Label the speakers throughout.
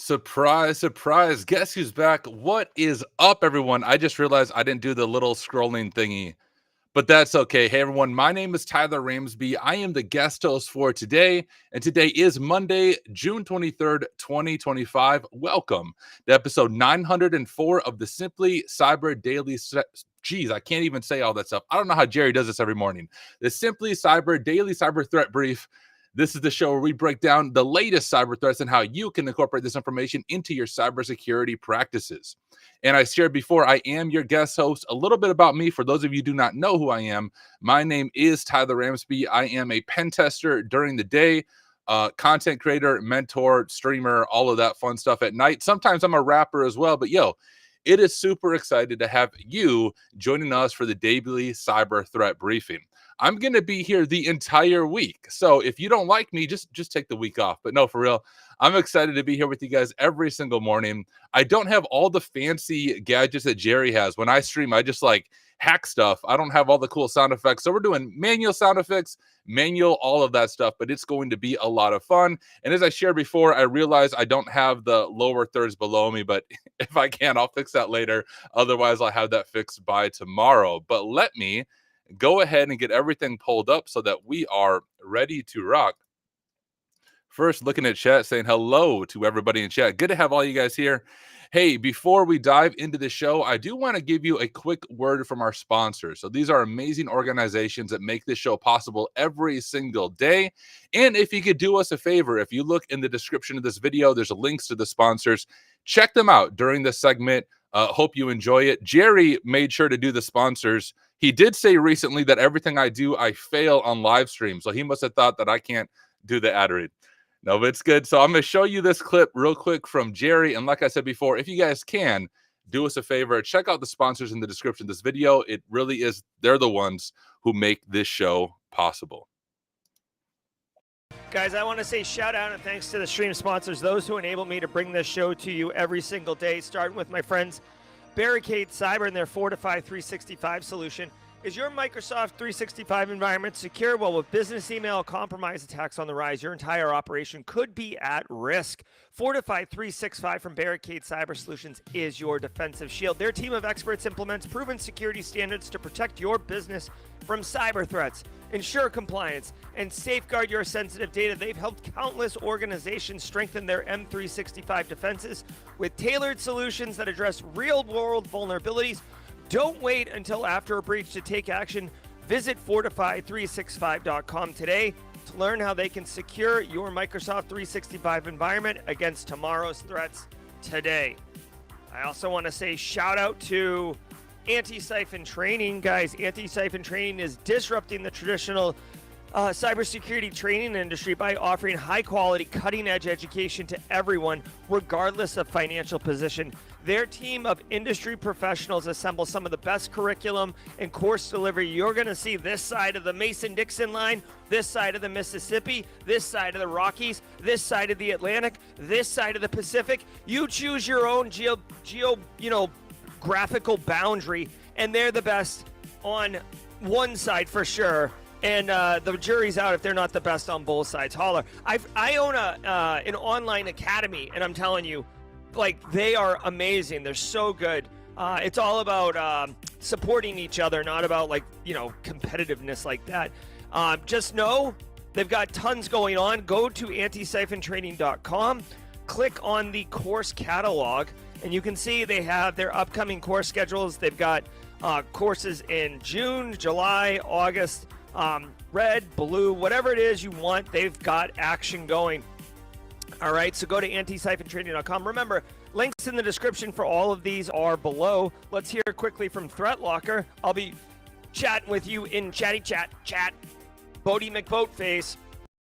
Speaker 1: Surprise, surprise. Guess who's back? What is up, everyone? I just realized I didn't do the little scrolling thingy, but that's okay. Hey, everyone. My name is Tyler Ramsby. I am the guest host for today, and today is Monday, June 23rd, 2025. Welcome to episode 904 of the Simply Cyber Daily. Geez, I can't even say all that stuff. I don't know how Jerry does this every morning. The Simply Cyber Daily Cyber Threat Brief. This is the show where we break down the latest cyber threats and how you can incorporate this information into your cybersecurity practices. And I shared before, I am your guest host. A little bit about me, for those of you who do not know who I am, my name is Tyler Ramsby. I am a pen tester during the day, content creator, mentor, streamer, all of that fun stuff at night. Sometimes I'm a rapper as well, but it is super excited to have you joining us for the daily cyber threat briefing. I'm going to be here the entire week. So if you don't like me, just take the week off. But no, for real, I'm excited to be here with you guys every single morning. I don't have all the fancy gadgets that Jerry has. When I stream, I just hack stuff. I don't have all the cool sound effects. So we're doing manual sound effects, all of that stuff, but it's going to be a lot of fun. And as I shared before, I realize I don't have the lower thirds below me, but if I can, I'll fix that later. Otherwise, I'll have that fixed by tomorrow. But let me go ahead and get everything pulled up so that we are ready to rock. First, looking at chat, saying hello to everybody in chat. Good to have all you guys here. Hey, before we dive into the show, I do want to give you a quick word from our sponsors. So these are amazing organizations that make this show possible every single day. And if you could do us a favor, if you look in the description of this video, there's links to the sponsors. Check them out during this segment. Hope you enjoy it. Jerry made sure to do the sponsors. He did say recently that everything I do, I fail on live stream. So he must have thought that I can't do the ad read. No, but it's good. So I'm going to show you this clip real quick from Jerry. And like I said before, if you guys can, do us a favor. Check out the sponsors in the description of this video. It really is. They're the ones who make this show possible.
Speaker 2: Guys, I want to say shout out and thanks to the stream sponsors, those who enable me to bring this show to you every single day, starting with my friends Barricade Cyber and their Fortify 365 solution. Is your Microsoft 365 environment secure? Well, with business email compromise attacks on the rise, your entire operation could be at risk. Fortify 365 from Barricade Cyber Solutions is your defensive shield. Their team of experts implements proven security standards to protect your business from cyber threats, ensure compliance, and safeguard your sensitive data. They've helped countless organizations strengthen their M365 defenses with tailored solutions that address real-world vulnerabilities. Don't wait until after a breach to take action. Visit Fortify365.com today to learn how they can secure your Microsoft 365 environment against tomorrow's threats today. I also want to say shout out to Antisyphon Training. Guys, Antisyphon Training is disrupting the traditional cybersecurity training industry by offering high-quality, cutting-edge education to everyone, regardless of financial position. Their team of industry professionals assemble some of the best curriculum and course delivery you're going to see this side of the Mason-Dixon line, this side of the Mississippi, this side of the Rockies, this side of the Atlantic, this side of the Pacific. You choose your own graphical boundary, and they're the best on one side for sure. And the jury's out if they're not the best on both sides. Holler. I own an online academy, and I'm telling you, they are amazing. They're so good. It's all about supporting each other, not about competitiveness like that. Just know they've got tons going on. Go to antisyphontraining.com, click on the course catalog, and you can see they have their upcoming course schedules. They've got courses in June, July, August, red, blue, whatever it is you want, they've got action going. All right, so go to antisyphontraining.com. Remember, links in the description for all of these are below. Let's hear quickly from Threat Locker. I'll be chatting with you in chat. Bodie McBoatface.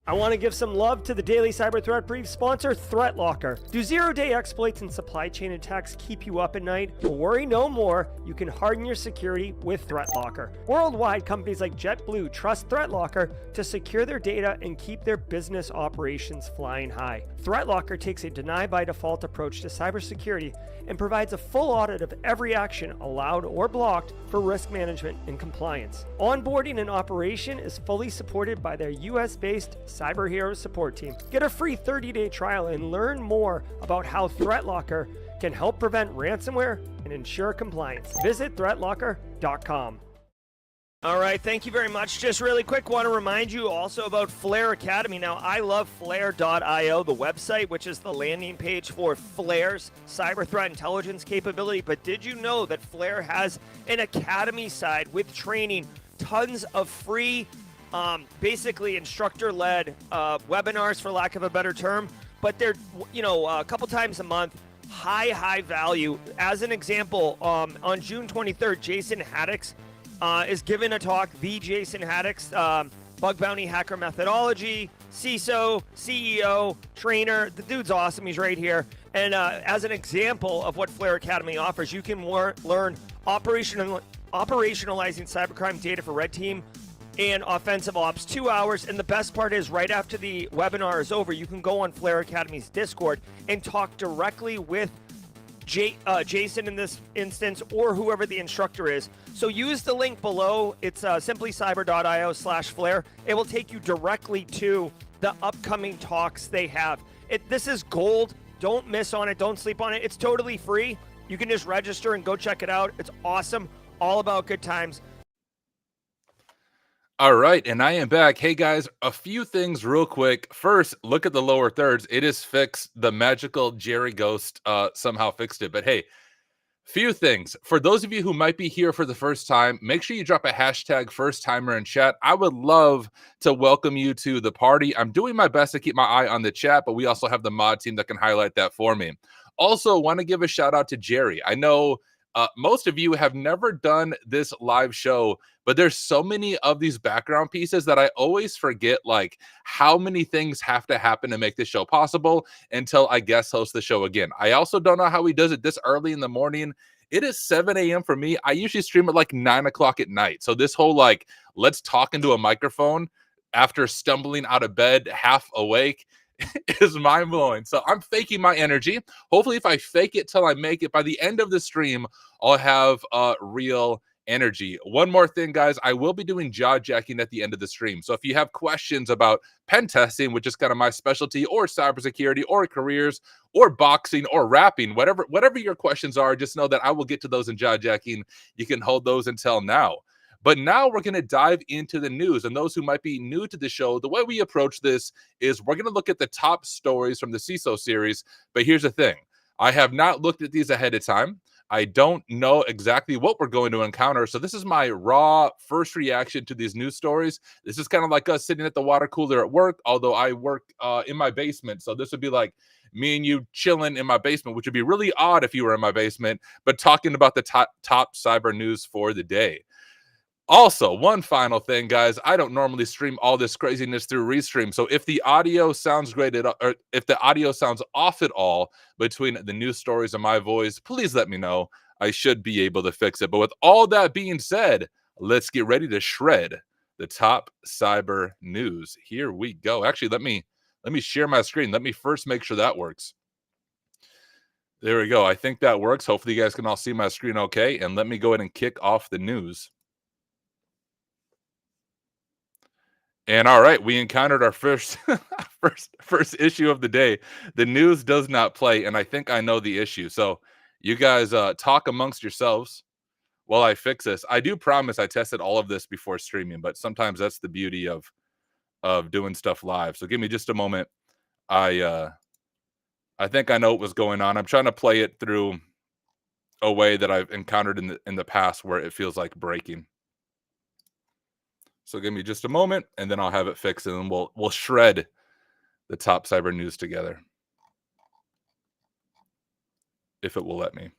Speaker 2: I want to give some love to the Daily Cyber Threat Brief sponsor, Threat Locker. Do zero-day exploits and supply chain attacks keep you up at night? Well, worry no more. You can harden your security with Threat Locker. Worldwide, companies like JetBlue trust Threat Locker to secure their data and keep their business operations flying high. Threat Locker takes a deny-by-default approach to cybersecurity and provides a full audit of every action allowed or blocked for risk management and compliance. Onboarding and operation is fully supported by their US-based Cyber Heroes support team. Get a free 30-day trial and learn more about how ThreatLocker can help prevent ransomware and ensure compliance. Visit threatlocker.com. All right, thank you very much. Just really quick, want to remind you also about Flare Academy. Now, I love Flare.io, the website, which is the landing page for Flare's cyber threat intelligence capability. But did you know that Flare has an academy side with training, tons of free, basically instructor-led webinars, for lack of a better term. But they're, a couple times a month, high value. As an example, on June 23rd, Jason Haddix is giving a talk, the Jason Haddix, bug bounty hacker methodology, CISO, CEO, trainer. The dude's awesome. He's right here. And as an example of what Flare Academy offers, you can learn operationalizing cybercrime data for red team and offensive ops, 2 hours. And the best part is, right after the webinar is over, you can go on Flare Academy's Discord and talk directly with Jason in this instance, or whoever the instructor is. So use the link below. It's simplycyber.io/flare. It will take you directly to the upcoming talks they have. This is gold. Don't miss on it. Don't sleep on it. It's totally free. You can just register and go check it out. It's awesome. All about good times.
Speaker 1: All right, and I am back. Hey guys, a few things real quick. First, look at the lower thirds. It is fixed. The magical Jerry Ghost somehow fixed it. But hey, few things. For those of you who might be here for the first time, make sure you drop a hashtag first timer in chat. I would love to welcome you to the party. I'm doing my best to keep my eye on the chat, but we also have the mod team that can highlight that for me. Also, want to give a shout out to Jerry. I know most of you have never done this live show, but there's so many of these background pieces that I always forget, like, how many things have to happen to make this show possible until I guest host the show again. I also don't know how he does it this early in the morning. It is 7 a.m. for me. I usually stream at like 9 o'clock at night. So this whole, like, let's talk into a microphone after stumbling out of bed half awake is mind-blowing. So I'm faking my energy. Hopefully, if I fake it till I make it, by the end of the stream, I'll have real energy. One more thing, guys. I will be doing jaw jacking at the end of the stream. So if you have questions about pen testing, which is kind of my specialty, or cybersecurity, or careers, or boxing, or rapping, whatever your questions are, just know that I will get to those in jaw jacking. You can hold those until now. But now we're going to dive into the news. And those who might be new to the show, the way we approach this is we're going to look at the top stories from the CISO series. But here's the thing. I have not looked at these ahead of time. I don't know exactly what we're going to encounter. So this is my raw first reaction to these news stories. This is kind of like us sitting at the water cooler at work, although I work in my basement. So this would be like me and you chilling in my basement, which would be really odd if you were in my basement, but talking about the top cyber news for the day. Also, one final thing, guys, I don't normally stream all this craziness through Restream. So if the audio sounds great or if the audio sounds off at all between the news stories and my voice, please let me know. I should be able to fix it. But with all that being said, let's get ready to shred the top cyber news. Here we go. Actually, let me share my screen. Let me first make sure that works. There we go. I think that works. Hopefully you guys can all see my screen okay. And let me go ahead and kick off the news. And all right, we encountered our first issue of the day. The news does not play, and I think I know the issue. So you guys talk amongst yourselves while I fix this. I do promise I tested all of this before streaming, but sometimes that's the beauty of doing stuff live. So give me just a moment. I think I know what was going on. I'm trying to play it through a way that I've encountered in the past where it feels like breaking. So give me just a moment, and then I'll have it fixed, and then we'll shred the top cyber news together, if it will let me.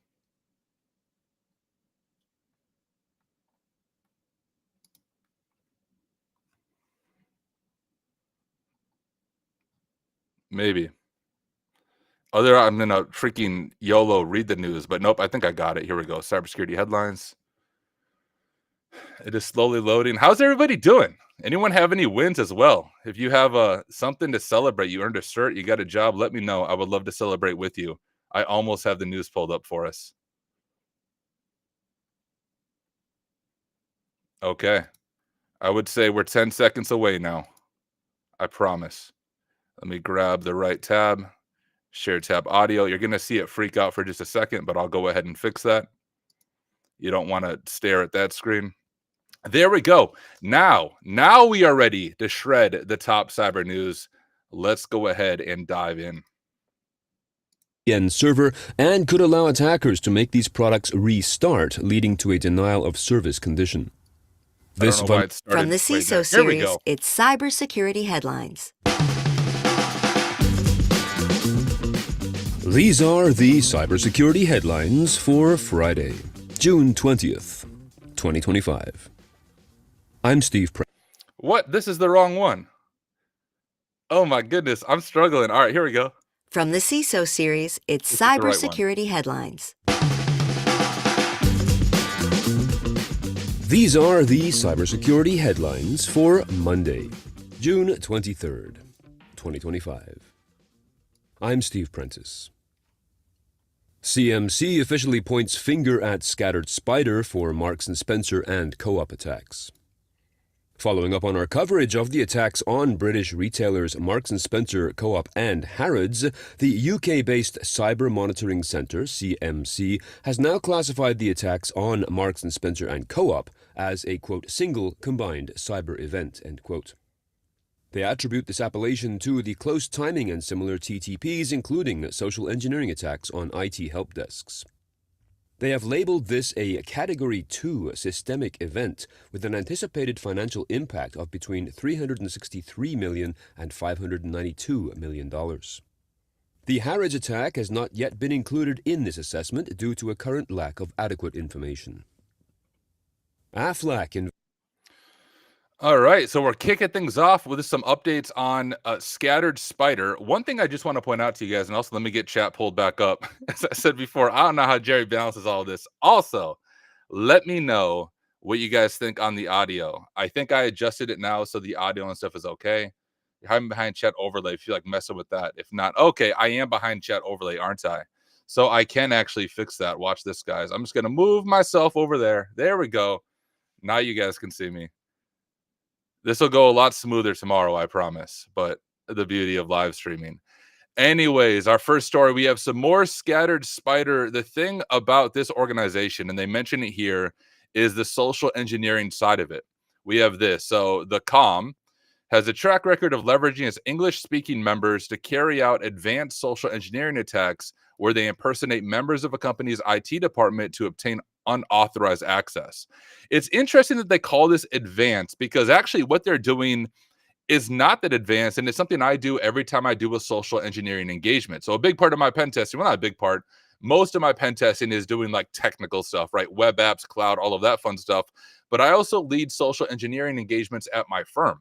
Speaker 1: Maybe. Other, I'm gonna freaking YOLO read the news, but nope, I think I got it. Here we go. Cybersecurity headlines. It is slowly loading. How's everybody doing? Anyone have any wins as well? If you have something to celebrate, you earned a cert, you got a job, let me know. I would love to celebrate with you. I almost have the news pulled up for us. Okay. I would say we're 10 seconds away now. I promise. Let me grab the right tab. Share tab audio. You're going to see it freak out for just a second, but I'll go ahead and fix that. You don't want to stare at that screen. There we go. Now we are ready to shred the top cyber news. Let's go ahead and dive in.
Speaker 3: Server and could allow attackers to make these products restart, leading to a denial of service condition.
Speaker 1: I don't know why it started.
Speaker 4: From the CISO series, it's cybersecurity headlines.
Speaker 3: These are the cybersecurity headlines for Friday, June 20th, 2025. I'm Steve
Speaker 1: What? This is the wrong one. Oh my goodness, I'm struggling. All right, here we go.
Speaker 4: From the CISO series, it's
Speaker 1: This is the right one.
Speaker 4: cybersecurity headlines.
Speaker 3: These are the cybersecurity headlines for Monday, June 23rd, 2025. I'm Steve Prentice. CMC officially points finger at scattered spider for Marks & Spencer and Co-op attacks. Following up on our coverage of the attacks on British retailers Marks & Spencer, Co-op and Harrods, the UK-based Cyber Monitoring Centre, CMC, has now classified the attacks on Marks & Spencer and Co-op as a, quote, single combined cyber event, end quote. They attribute this appellation to the close timing and similar TTPs, including social engineering attacks on IT help desks. They have labeled this a Category 2 systemic event with an anticipated financial impact of between $363 million and $592 million. The Harrods attack has not yet been included in this assessment due to a current lack of adequate information. AFLAC
Speaker 1: All right, so we're kicking things off with some updates on Scattered Spider. One thing I just want to point out to you guys, and also let me get chat pulled back up. As I said before, I don't know how Jerry balances all of this. Also, let me know what you guys think on the audio. I think I adjusted it now so the audio and stuff is okay. I'm behind chat overlay if you like messing with that. If not, okay, I am behind chat overlay, aren't I? So I can actually fix that. Watch this, guys. I'm just going to move myself over there. There we go. Now you guys can see me. This will go a lot smoother tomorrow, I promise, but the beauty of live streaming. Anyways, our first story, we have some more Scattered Spider. The thing about this organization, and they mention it here, is the social engineering side of it. We have this. So the COM has a track record of leveraging its English-speaking members to carry out advanced social engineering attacks where they impersonate members of a company's IT department to obtain unauthorized access. It's interesting that they call this advanced because actually what they're doing is not that advanced, and it's something I do every time I do a social engineering engagement. So a big part of my pen testing, well, not a big part, most of my pen testing is doing like technical stuff, right? Web apps, cloud, all of that fun stuff. But I also lead social engineering engagements at my firm.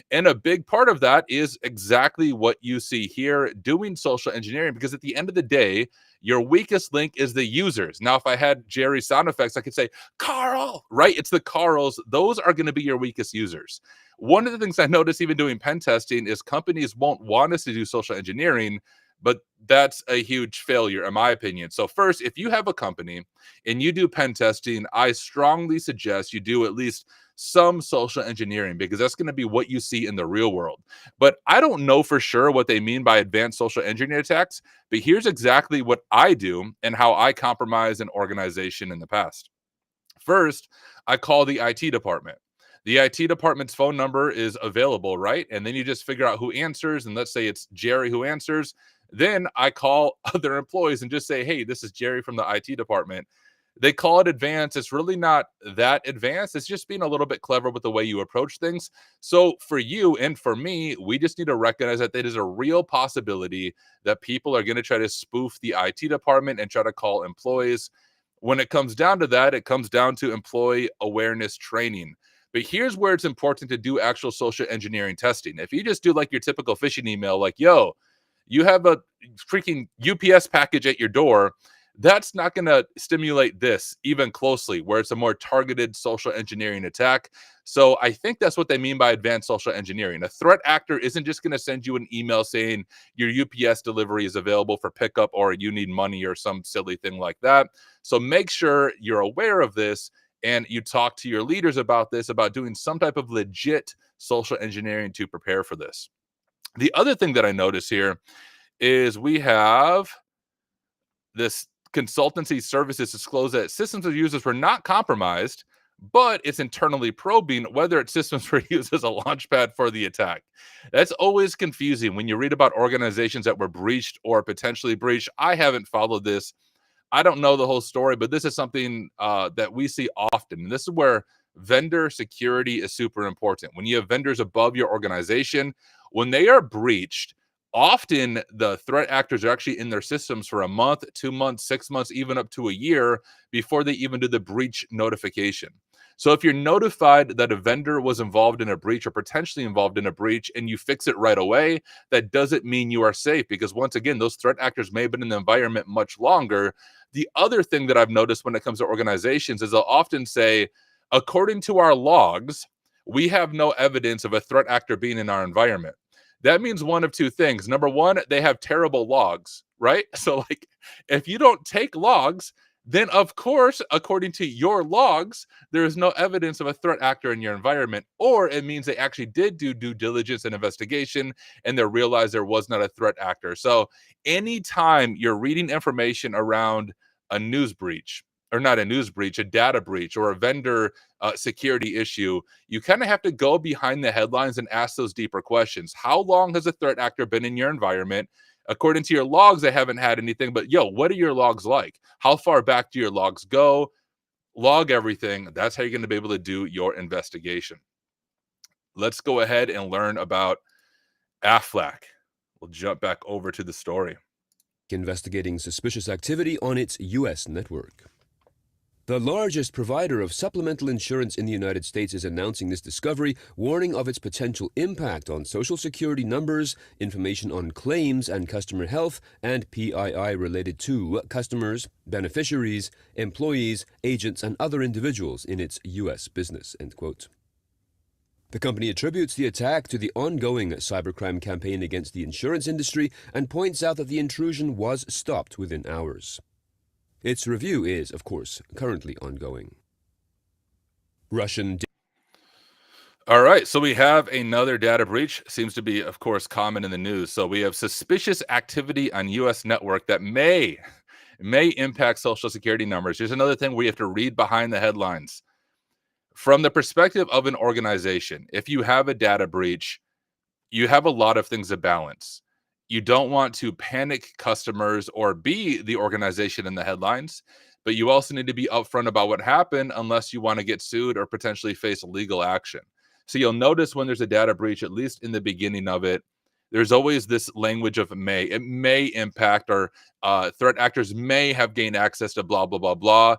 Speaker 1: And a big part of that is exactly what you see here, doing social engineering, because at the end of the day, your weakest link is the users. Now, if I had Jerry's sound effects, I could say, Carl, right? It's the Carls. Those are going to be your weakest users. One of the things I notice even doing pen testing is companies won't want us to do social engineering, but that's a huge failure in my opinion. So first, if you have a company and you do pen testing, I strongly suggest you do at least some social engineering because that's going to be what you see in the real world. But I don't know for sure what they mean by advanced social engineering attacks, but here's exactly what I do and how I compromise an organization in the past. First, I call the IT department. The IT department's phone number is available, right? And then you just figure out who answers. And let's say it's Jerry who answers. Then I call other employees and just say, hey, this is Jerry from the IT department. They call it advanced. It's really not that advanced. It's just being a little bit clever with the way you approach things. So for you and for me, we just need to recognize that it is a real possibility that people are going to try to spoof the IT department and try to call employees. When it comes down to that, it comes down to employee awareness training. But here's where it's important to do actual social engineering testing. If you just do like your typical phishing email, like, yo, you have a freaking UPS package at your door, that's not going to stimulate this even closely, where it's a more targeted social engineering attack. So I think that's what they mean by advanced social engineering. A threat actor isn't just going to send you an email saying your UPS delivery is available for pickup or you need money or some silly thing like that. So make sure you're aware of this and you talk to your leaders about this, about doing some type of legit social engineering to prepare for this. The other thing that I notice here is we have this consultancy services disclose that systems of users were not compromised, but it's internally probing whether its systems were used as a launchpad for the attack. That's always confusing when you read about organizations that were breached or potentially breached. I haven't followed this. I don't know the whole story, but this is something that we see often. And this is where vendor security is super important. When you have vendors above your organization, when they are breached, often the threat actors are actually in their systems for a month, 2 months, 6 months, even up to a year before they even do the breach notification. So if you're notified that a vendor was involved in a breach or potentially involved in a breach and you fix it right away, that doesn't mean you are safe, because once again, those threat actors may have been in the environment much longer. The other thing that I've noticed when it comes to organizations is they'll often say, according to our logs, we have no evidence of a threat actor being in our environment. That means one of two things. Number one, they have terrible logs, right? So, like, if you don't take logs, then of course, according to your logs, there is no evidence of a threat actor in your environment, or it means they actually did do due diligence and investigation and they realized there was not a threat actor. So anytime you're reading information around a news breach, or not a news breach, a data breach or a vendor security issue, you kind of have to go behind the headlines and ask those deeper questions. How long has a threat actor been in your environment? According to your logs, they haven't had anything, but what are your logs like? How far back do your logs go? Log everything. That's how you're going to be able to do your investigation. Let's go ahead and learn about Aflac. We'll jump back over to the story.
Speaker 3: Investigating suspicious activity on its U.S. network. The largest provider of supplemental insurance in the United States is announcing this discovery, warning of its potential impact on Social Security numbers, information on claims and customer health, and PII related to customers, beneficiaries, employees, agents, and other individuals in its U.S. business, end quote. The company attributes the attack to the ongoing cybercrime campaign against the insurance industry and points out that the intrusion was stopped within hours. Its review is, of course, currently ongoing.
Speaker 1: All right, so we have another data breach. Seems to be, of course, common in the news. So we have suspicious activity on U.S. network that may impact Social Security numbers. Here's another thing where you have to read behind the headlines. From the perspective of an organization, if you have a data breach, you have a lot of things to balance. You don't want to panic customers or be the organization in the headlines, but you also need to be upfront about what happened unless you want to get sued or potentially face legal action. So you'll notice when there's a data breach, at least in the beginning of it, there's always this language of may. It may impact, or threat actors may have gained access to blah, blah, blah, blah.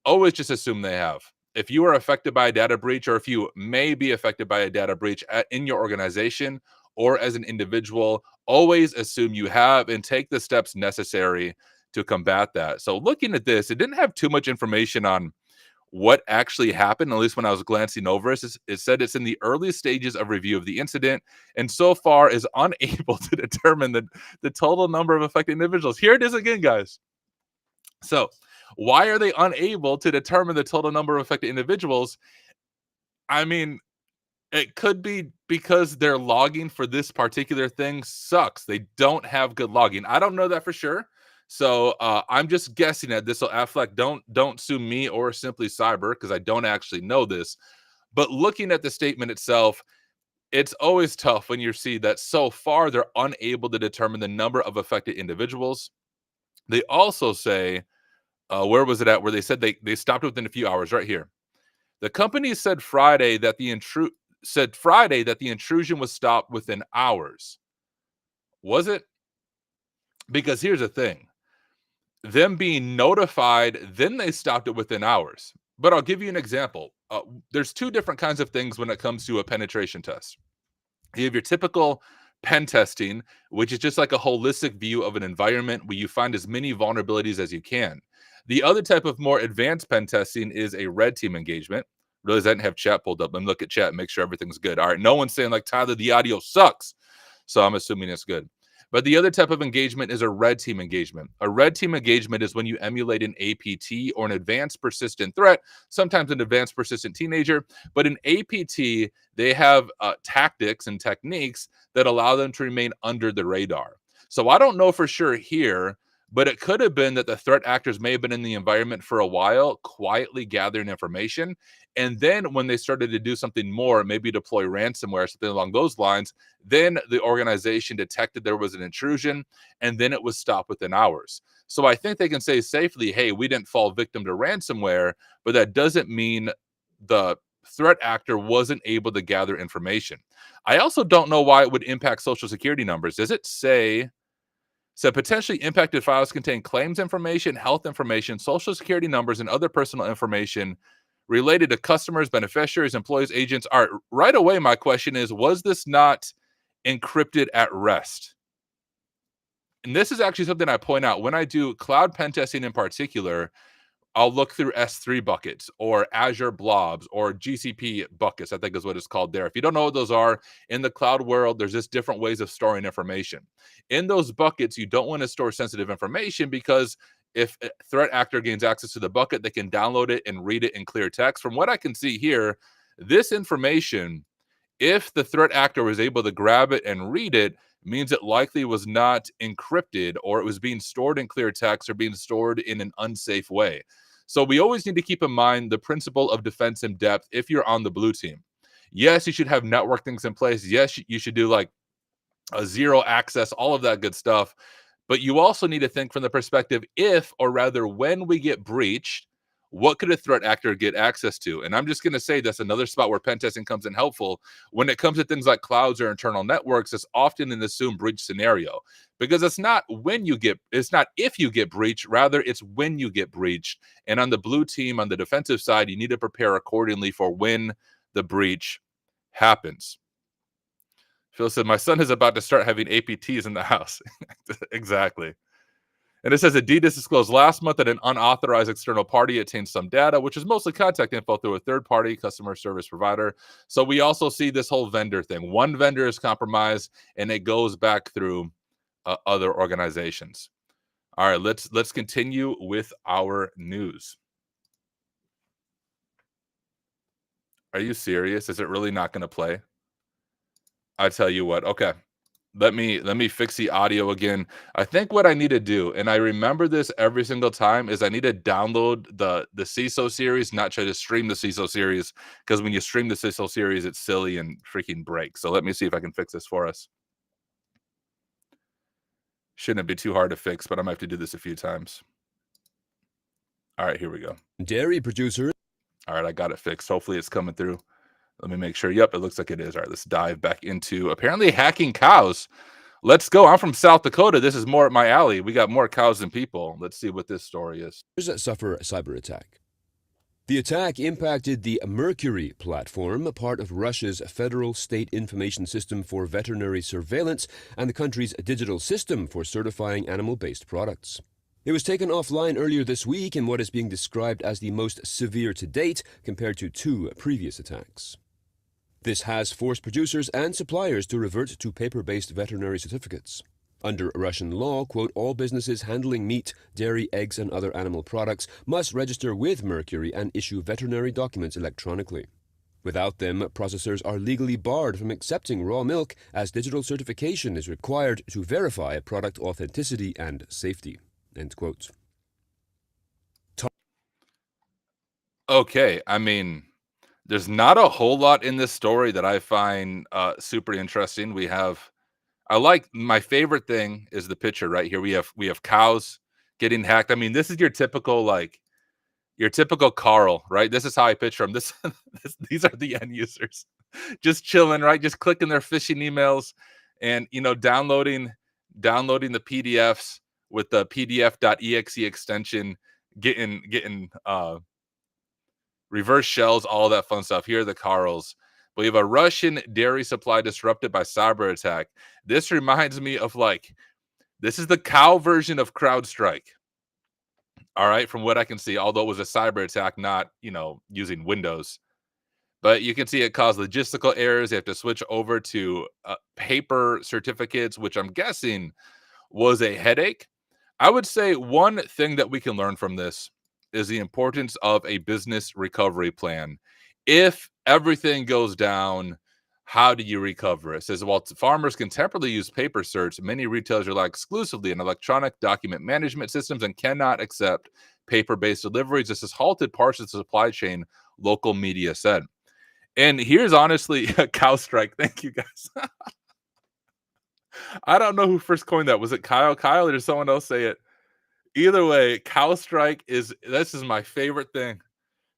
Speaker 1: Always just assume they have. If you are affected by a data breach, or if you may be affected by a data breach in your organization or as an individual, always assume you have and take the steps necessary to combat that. So looking at this, it didn't have too much information on what actually happened, at least when I was glancing over it. It said it's in the early stages of review of the incident and so far is unable to determine the total number of affected individuals. Here it is again, guys. So why are they unable to determine the total number of affected individuals? I mean, it could be because their logging for this particular thing sucks. They don't have good logging. I don't know that for sure. So I'm just guessing at this. So Aflac, don't sue me or Simply Cyber, because I don't actually know this. But looking at the statement itself, it's always tough when you see that so far they're unable to determine the number of affected individuals. They also say, where was it at? Where they said they stopped within a few hours. Right here, the company said Friday that the intrusion was stopped within hours. Was it? Because here's the thing. Them being notified, then they stopped it within hours. But I'll give you an example. There's two different kinds of things when it comes to a penetration test. You have your typical pen testing, which is just like a holistic view of an environment where you find as many vulnerabilities as you can. The other type of more advanced pen testing is a red team engagement. Realize I didn't have chat pulled up. Let me look at chat and make sure everything's good. All right, no one's saying like, Tyler, the audio sucks. So I'm assuming it's good. But the other type of engagement is a red team engagement. A red team engagement is when you emulate an APT or an advanced persistent threat, sometimes an advanced persistent teenager. But in APT, they have tactics and techniques that allow them to remain under the radar. So I don't know for sure here, but it could have been that the threat actors may have been in the environment for a while, quietly gathering information. And then when they started to do something more, maybe deploy ransomware, something along those lines, then the organization detected there was an intrusion, and then it was stopped within hours. So I think they can say safely, hey, we didn't fall victim to ransomware, but that doesn't mean the threat actor wasn't able to gather information. I also don't know why it would impact social security numbers. Does it say, so potentially impacted files contain claims information, health information, social security numbers, and other personal information related to customers, beneficiaries, employees, agents? All right, right away, my question is, was this not encrypted at rest? And this is actually something I point out when I do cloud pen testing in particular. I'll look through S3 buckets or Azure blobs or GCP buckets, I think is what it's called there. If you don't know what those are, in the cloud world, there's just different ways of storing information. In those buckets, you don't want to store sensitive information because if a threat actor gains access to the bucket, they can download it and read it in clear text. From what I can see here, this information, if the threat actor was able to grab it and read it, means it likely was not encrypted, or it was being stored in clear text or being stored in an unsafe way. So we always need to keep in mind the principle of defense in depth if you're on the blue team. Yes, you should have network things in place. Yes, you should do like a zero access, all of that good stuff. But you also need to think from the perspective if, or rather when we get breached, what could a threat actor get access to? And I'm just going to say that's another spot where pen testing comes in helpful. When it comes to things like clouds or internal networks, it's often an assumed breach scenario because it's not if you get breached, rather it's when you get breached. And on the blue team, on the defensive side, you need to prepare accordingly for when the breach happens. Phil said, my son is about to start having APTs in the house. Exactly. And it says Adidas disclosed last month that an unauthorized external party obtained some data, which is mostly contact info through a third-party customer service provider. So we also see this whole vendor thing. One vendor is compromised, and it goes back through other organizations. All right, let's continue with our news. Are you serious? Is it really not going to play? I tell you what. Okay. Let me fix the audio again. I think what I need to do, and I remember this every single time, is I need to download the CISO series, not try to stream the CISO series, because when you stream the CISO series, it's silly and freaking breaks. So let me see if I can fix this for us. Shouldn't be too hard to fix, but I might have to do this a few times. All right, here we go.
Speaker 3: Dairy producer.
Speaker 1: All right, I got it fixed. Hopefully it's coming through. Let me make sure. Yep, it looks like it is. All right, let's dive back into apparently hacking cows. Let's go. I'm from South Dakota. This is more at my alley. We got more cows than people. Let's see what this story is.
Speaker 3: Suffer a cyber attack. The attack impacted the Mercury platform, part of Russia's Federal State Information System for Veterinary Surveillance and the country's digital system for certifying animal-based products. It was taken offline earlier this week in what is being described as the most severe to date compared to 2 previous attacks. This has forced producers and suppliers to revert to paper-based veterinary certificates. Under Russian law, quote, all businesses handling meat, dairy, eggs, and other animal products must register with Mercury and issue veterinary documents electronically. Without them, processors are legally barred from accepting raw milk as digital certification is required to verify product authenticity and safety, end quote.
Speaker 1: Okay, I mean, there's not a whole lot in this story that I find super interesting. I like, my favorite thing is the picture right here. We have cows getting hacked. I mean, this is your typical Carl, right? This is how I picture them. These are the end users, just chilling, right? Just clicking their phishing emails, and downloading the PDFs with the PDF.exe extension, getting reverse shells, all that fun stuff. Here are the Carls. We have a Russian dairy supply disrupted by cyber attack. This reminds me of this is the cow version of CrowdStrike. All right, from what I can see, although it was a cyber attack, not using Windows. But you can see it caused logistical errors. They have to switch over to paper certificates, which I'm guessing was a headache. I would say one thing that we can learn from this is the importance of a business recovery plan. If everything goes down, how do you recover? It says, while farmers can temporarily use paper certs, many retailers rely exclusively on electronic document management systems and cannot accept paper-based deliveries. This has halted parts of the supply chain, local media said. And here's honestly a cow strike. Thank you, guys. I don't know who first coined that. Was it Kyle? Kyle, or did someone else say it? Either way, cow strike this is my favorite thing.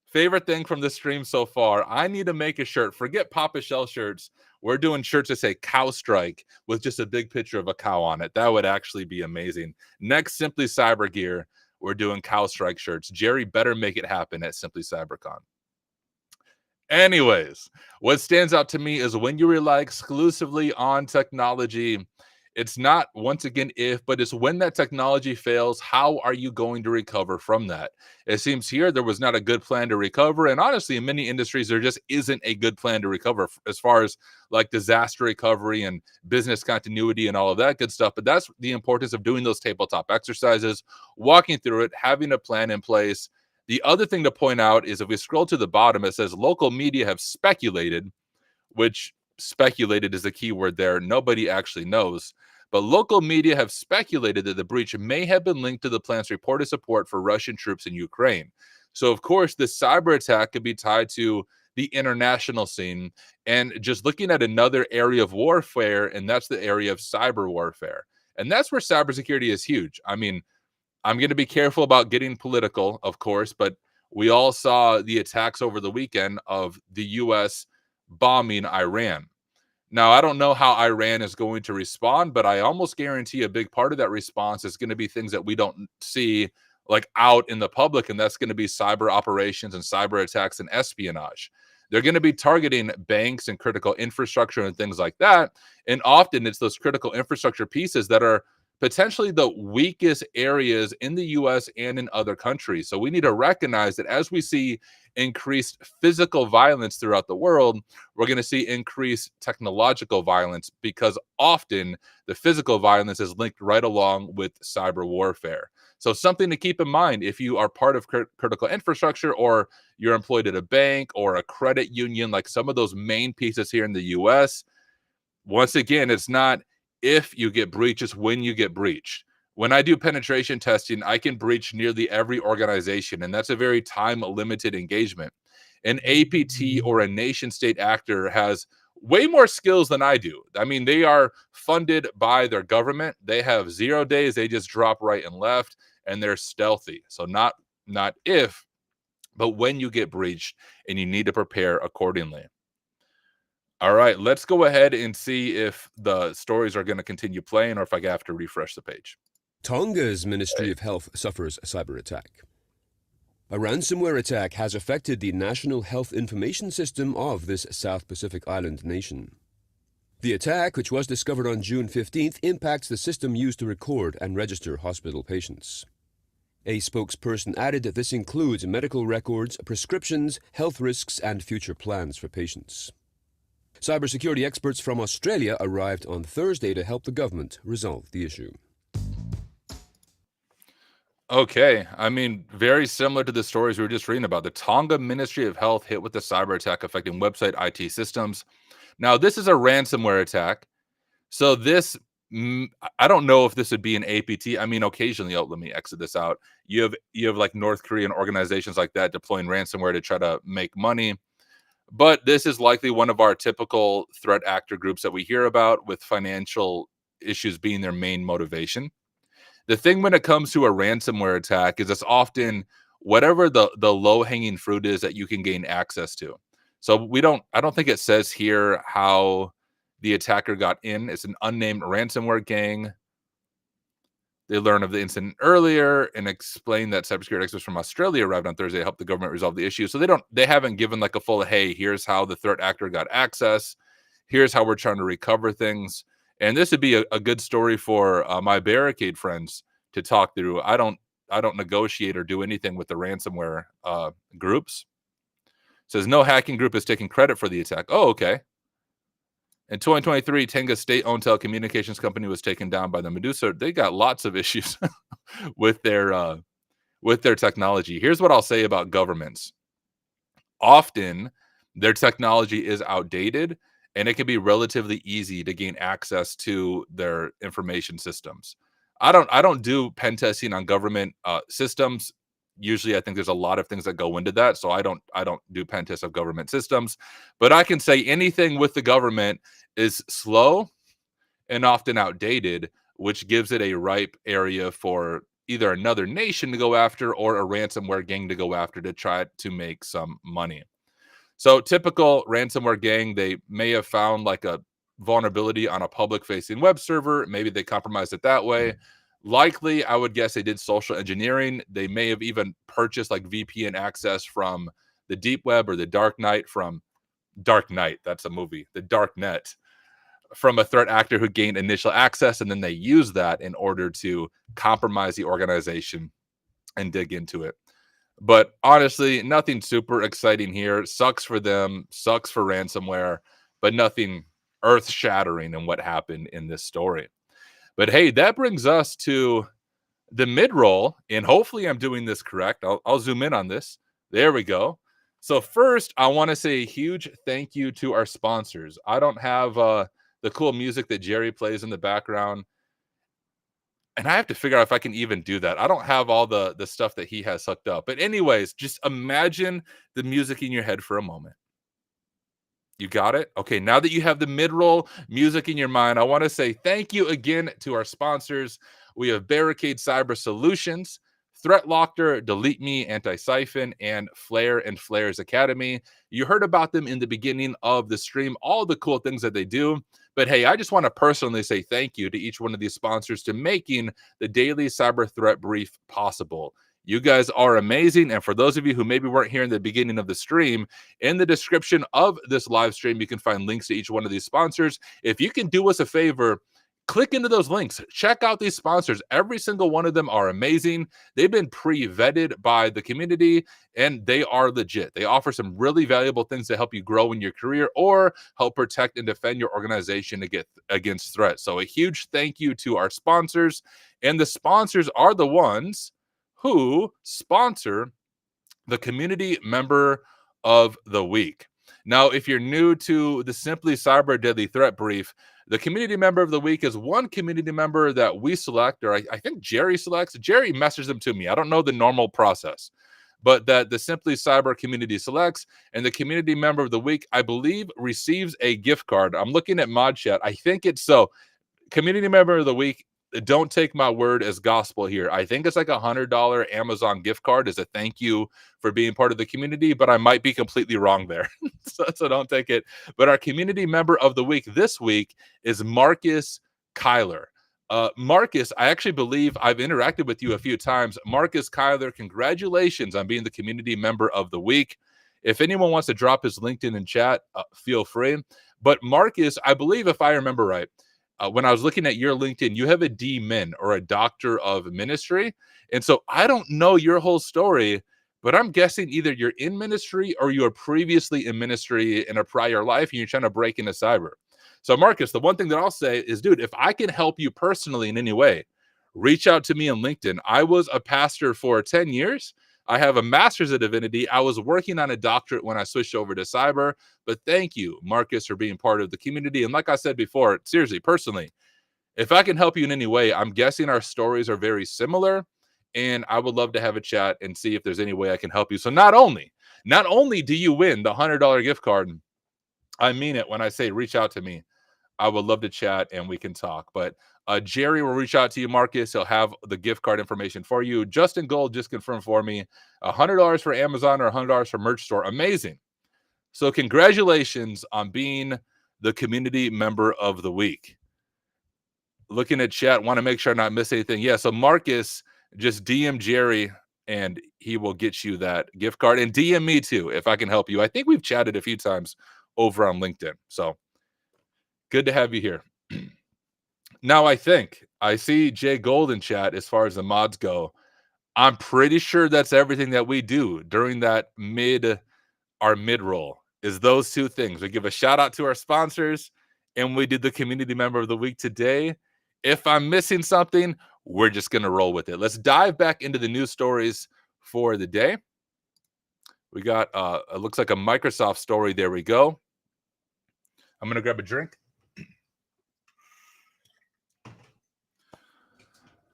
Speaker 1: Favorite thing from this stream so far. I need to make a shirt. Forget Papa Shell shirts. We're doing shirts that say cow strike with just a big picture of a cow on it. That would actually be amazing. Next, Simply Cyber Gear. We're doing cow strike shirts. Jerry better make it happen at Simply CyberCon. Anyways, what stands out to me is when you rely exclusively on technology, it's not, once again, if, but it's when that technology fails, how are you going to recover from that? It seems here there was not a good plan to recover. And honestly, in many industries, there just isn't a good plan to recover as far as like disaster recovery and business continuity and all of that good stuff. But that's the importance of doing those tabletop exercises, walking through it, having a plan in place. The other thing to point out is if we scroll to the bottom, it says local media have speculated, which speculated is the key word there. Nobody actually knows. But local media have speculated that the breach may have been linked to the plan's reported support for Russian troops in Ukraine. So, of course, this cyber attack could be tied to the international scene. And just looking at another area of warfare, and that's the area of cyber warfare. And that's where cybersecurity is huge. I mean, I'm going to be careful about getting political, of course, but we all saw the attacks over the weekend of the U.S. bombing Iran. Now, I don't know how Iran is going to respond, but I almost guarantee a big part of that response is going to be things that we don't see like out in the public, and that's going to be cyber operations and cyber attacks and espionage. They're going to be targeting banks and critical infrastructure and things like that, and often it's those critical infrastructure pieces that are potentially the weakest areas in the US and in other countries. So we need to recognize that as we see increased physical violence throughout the world, we're going to see increased technological violence because often the physical violence is linked right along with cyber warfare. So something to keep in mind if you are part of critical infrastructure or you're employed at a bank or a credit union, like some of those main pieces here in the US. Once again, it's not if you get breached, it's when you get breached. When I do penetration testing, I can breach nearly every organization, and that's a very time-limited engagement. An APT or a nation-state actor has way more skills than I do. I mean, they are funded by their government. They have 0 days. They just drop right and left, and they're stealthy. So not if, but when you get breached, and you need to prepare accordingly. All right, let's go ahead and see if the stories are going to continue playing or if I have to refresh the page.
Speaker 3: Tonga's Ministry of Health suffers a cyber attack. A ransomware attack has affected the National Health Information System of this South Pacific island nation. The attack, which was discovered on June 15th, impacts the system used to record and register hospital patients. A spokesperson added that this includes medical records, prescriptions, health risks, and future plans for patients. Cybersecurity experts from Australia arrived on Thursday to help the government resolve the issue.
Speaker 1: Okay, I mean, very similar to the stories we were just reading about. The Tonga Ministry of Health hit with a cyber attack affecting website IT systems. Now, this is a ransomware attack. So this, I don't know if this would be an APT. I mean, occasionally, let me exit this out. You have like North Korean organizations like that deploying ransomware to try to make money. But this is likely one of our typical threat actor groups that we hear about, with financial issues being their main motivation. The thing when it comes to a ransomware attack is it's often whatever the low-hanging fruit is that you can gain access to. So I don't think it says here how the attacker got in. It's an unnamed ransomware gang. They learned of the incident earlier and explained that cybersecurity experts from Australia arrived on Thursday to help the government resolve the issue. So they haven't given like a full, hey, here's how the threat actor got access. Here's how we're trying to recover things. And this would be a good story for my barricade friends to talk through. I don't negotiate or do anything with the ransomware groups. says no hacking group is taking credit for the attack. Oh, okay. In 2023, Tenga's state-owned telecommunications company was taken down by the Medusa. They got lots of issues with their technology. Here's what I'll say about governments. Often, their technology is outdated, and it can be relatively easy to gain access to their information systems. I don't do pen testing on government systems. Usually, I think there's a lot of things that go into that, so I don't do pen tests of government systems. But I can say anything with the government is slow and often outdated, which gives it a ripe area for either another nation to go after or a ransomware gang to go after to try to make some money. So typical ransomware gang, they may have found like a vulnerability on a public facing web server. Maybe they compromised it that way. Likely, I would guess they did social engineering. They may have even purchased like VPN access from the deep web or the dark night from Dark Knight. That's a movie, the dark net, from a threat actor who gained initial access. And then they use that in order to compromise the organization and dig into it. But honestly, nothing super exciting here. Sucks for them, sucks for ransomware, but nothing earth-shattering in what happened in this story. But hey, that brings us to the mid-roll, and hopefully I'm doing this correct. I'll zoom in on this. There we go. So first, I want to say a huge thank you to our sponsors. I don't have the cool music that Jerry plays in the background. And I have to figure out if I can even do that. I don't have all the stuff that he has hooked up. But anyways, just imagine the music in your head for a moment. You got it? Okay, now that you have the mid-roll music in your mind, I want to say thank you again to our sponsors. We have Barricade Cyber Solutions, Threat Locker, Delete Me, Antisyphon, and Flare and Flares Academy. You heard about them in the beginning of the stream, all the cool things that they do. But hey, I just want to personally say thank you to each one of these sponsors to making the daily cyber threat brief possible. You guys are amazing. And for those of you who maybe weren't here in the beginning of the stream, in the description of this live stream, you can find links to each one of these sponsors. If you can do us a favor, click into those links. Check out these sponsors. Every single one of them are amazing. They've been pre-vetted by the community, and they are legit. They offer some really valuable things to help you grow in your career or help protect and defend your organization against threats. So a huge thank you to our sponsors. And the sponsors are the ones who sponsor the Community Member of the Week. Now, if you're new to the Simply Cyber Deadly Threat Brief, the Community Member of the Week is one community member that we select, or I think Jerry selects. Jerry messages them to me. I don't know the normal process, but that the Simply Cyber community selects, and the Community Member of the Week, I believe, receives a gift card. I'm looking at Mod Chat. I think it's so. Community Member of the Week, don't take my word as gospel here. I think it's like $100 Amazon gift card as a thank you for being part of the community, but I might be completely wrong there. so don't take it. But our Community Member of the Week this week is Marcus Kyler. Marcus, I actually believe I've interacted with you a few times. Marcus Kyler, congratulations on being the Community Member of the Week. If anyone wants to drop his LinkedIn in chat, feel free. But Marcus, I believe if I remember right, when I was looking at your LinkedIn, you have a DMin or a Doctor of Ministry. And so I don't know your whole story, but I'm guessing either you're in ministry or you were previously in ministry in a prior life and you're trying to break into cyber. So Marcus, the one thing that I'll say is, dude, if I can help you personally in any way, reach out to me on LinkedIn. I was a pastor for 10 years. I have a master's of divinity. I was working on a doctorate when I switched over to cyber. But thank you, Marcus, for being part of the community. And like I said before, seriously, personally, if I can help you in any way, I'm guessing our stories are very similar. And I would love to have a chat and see if there's any way I can help you. So not only do you win the $100 gift card, I mean it when I say reach out to me. I would love to chat and we can talk. But Jerry will reach out to you, Marcus. He'll have the gift card information for you. Justin Gold just confirmed for me $100 for Amazon or $100 for merch store. Amazing. So congratulations on being the Community Member of the Week. Looking at chat, want to make sure I not miss anything. Yeah, so Marcus, just DM Jerry and he will get you that gift card. And DM me too if I can help you. I think we've chatted a few times over on LinkedIn. So good to have you here. Now, I think I see Jay Gold in chat as far as the mods go. I'm pretty sure that's everything that we do during that mid our mid-roll is those two things. We give a shout out to our sponsors, and we did the community member of the week today. If I'm missing something, we're just going to roll with it. Let's dive back into the news stories for the day. We got, it looks like a Microsoft story. There we go. I'm going to grab a drink.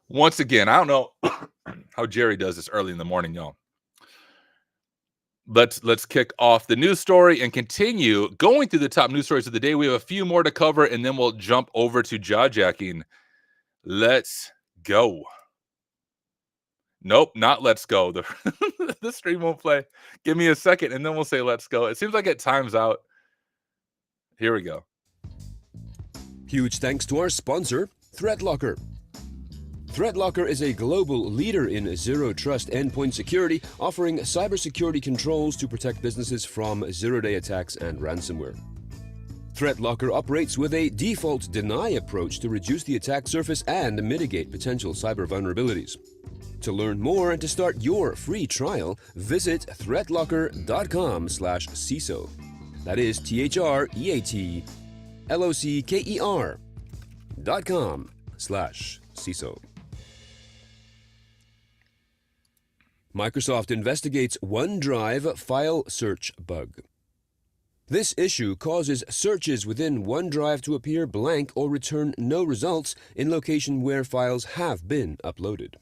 Speaker 1: Once again, I don't know how Jerry does this early in the morning, y'all. Let's kick off the news story and continue going through the top news stories of the day. We have a few more to cover, and then we'll jump over to jaw-jacking. Let's go. Nope, not let's go. The stream won't play. Give me a second, and then we'll say let's go. It seems like it times out. Here we go.
Speaker 3: Huge thanks to our sponsor, ThreatLocker. ThreatLocker is a global leader in zero-trust endpoint security, offering cybersecurity controls to protect businesses from zero-day attacks and ransomware. ThreatLocker operates with a default deny approach to reduce the attack surface and mitigate potential cyber vulnerabilities. To learn more and to start your free trial, visit threatlocker.com/CISO. That is ThreatLocker.com/CISO. Microsoft investigates OneDrive file search bug. This issue causes searches within OneDrive to appear blank or return no results in location where files have been uploaded.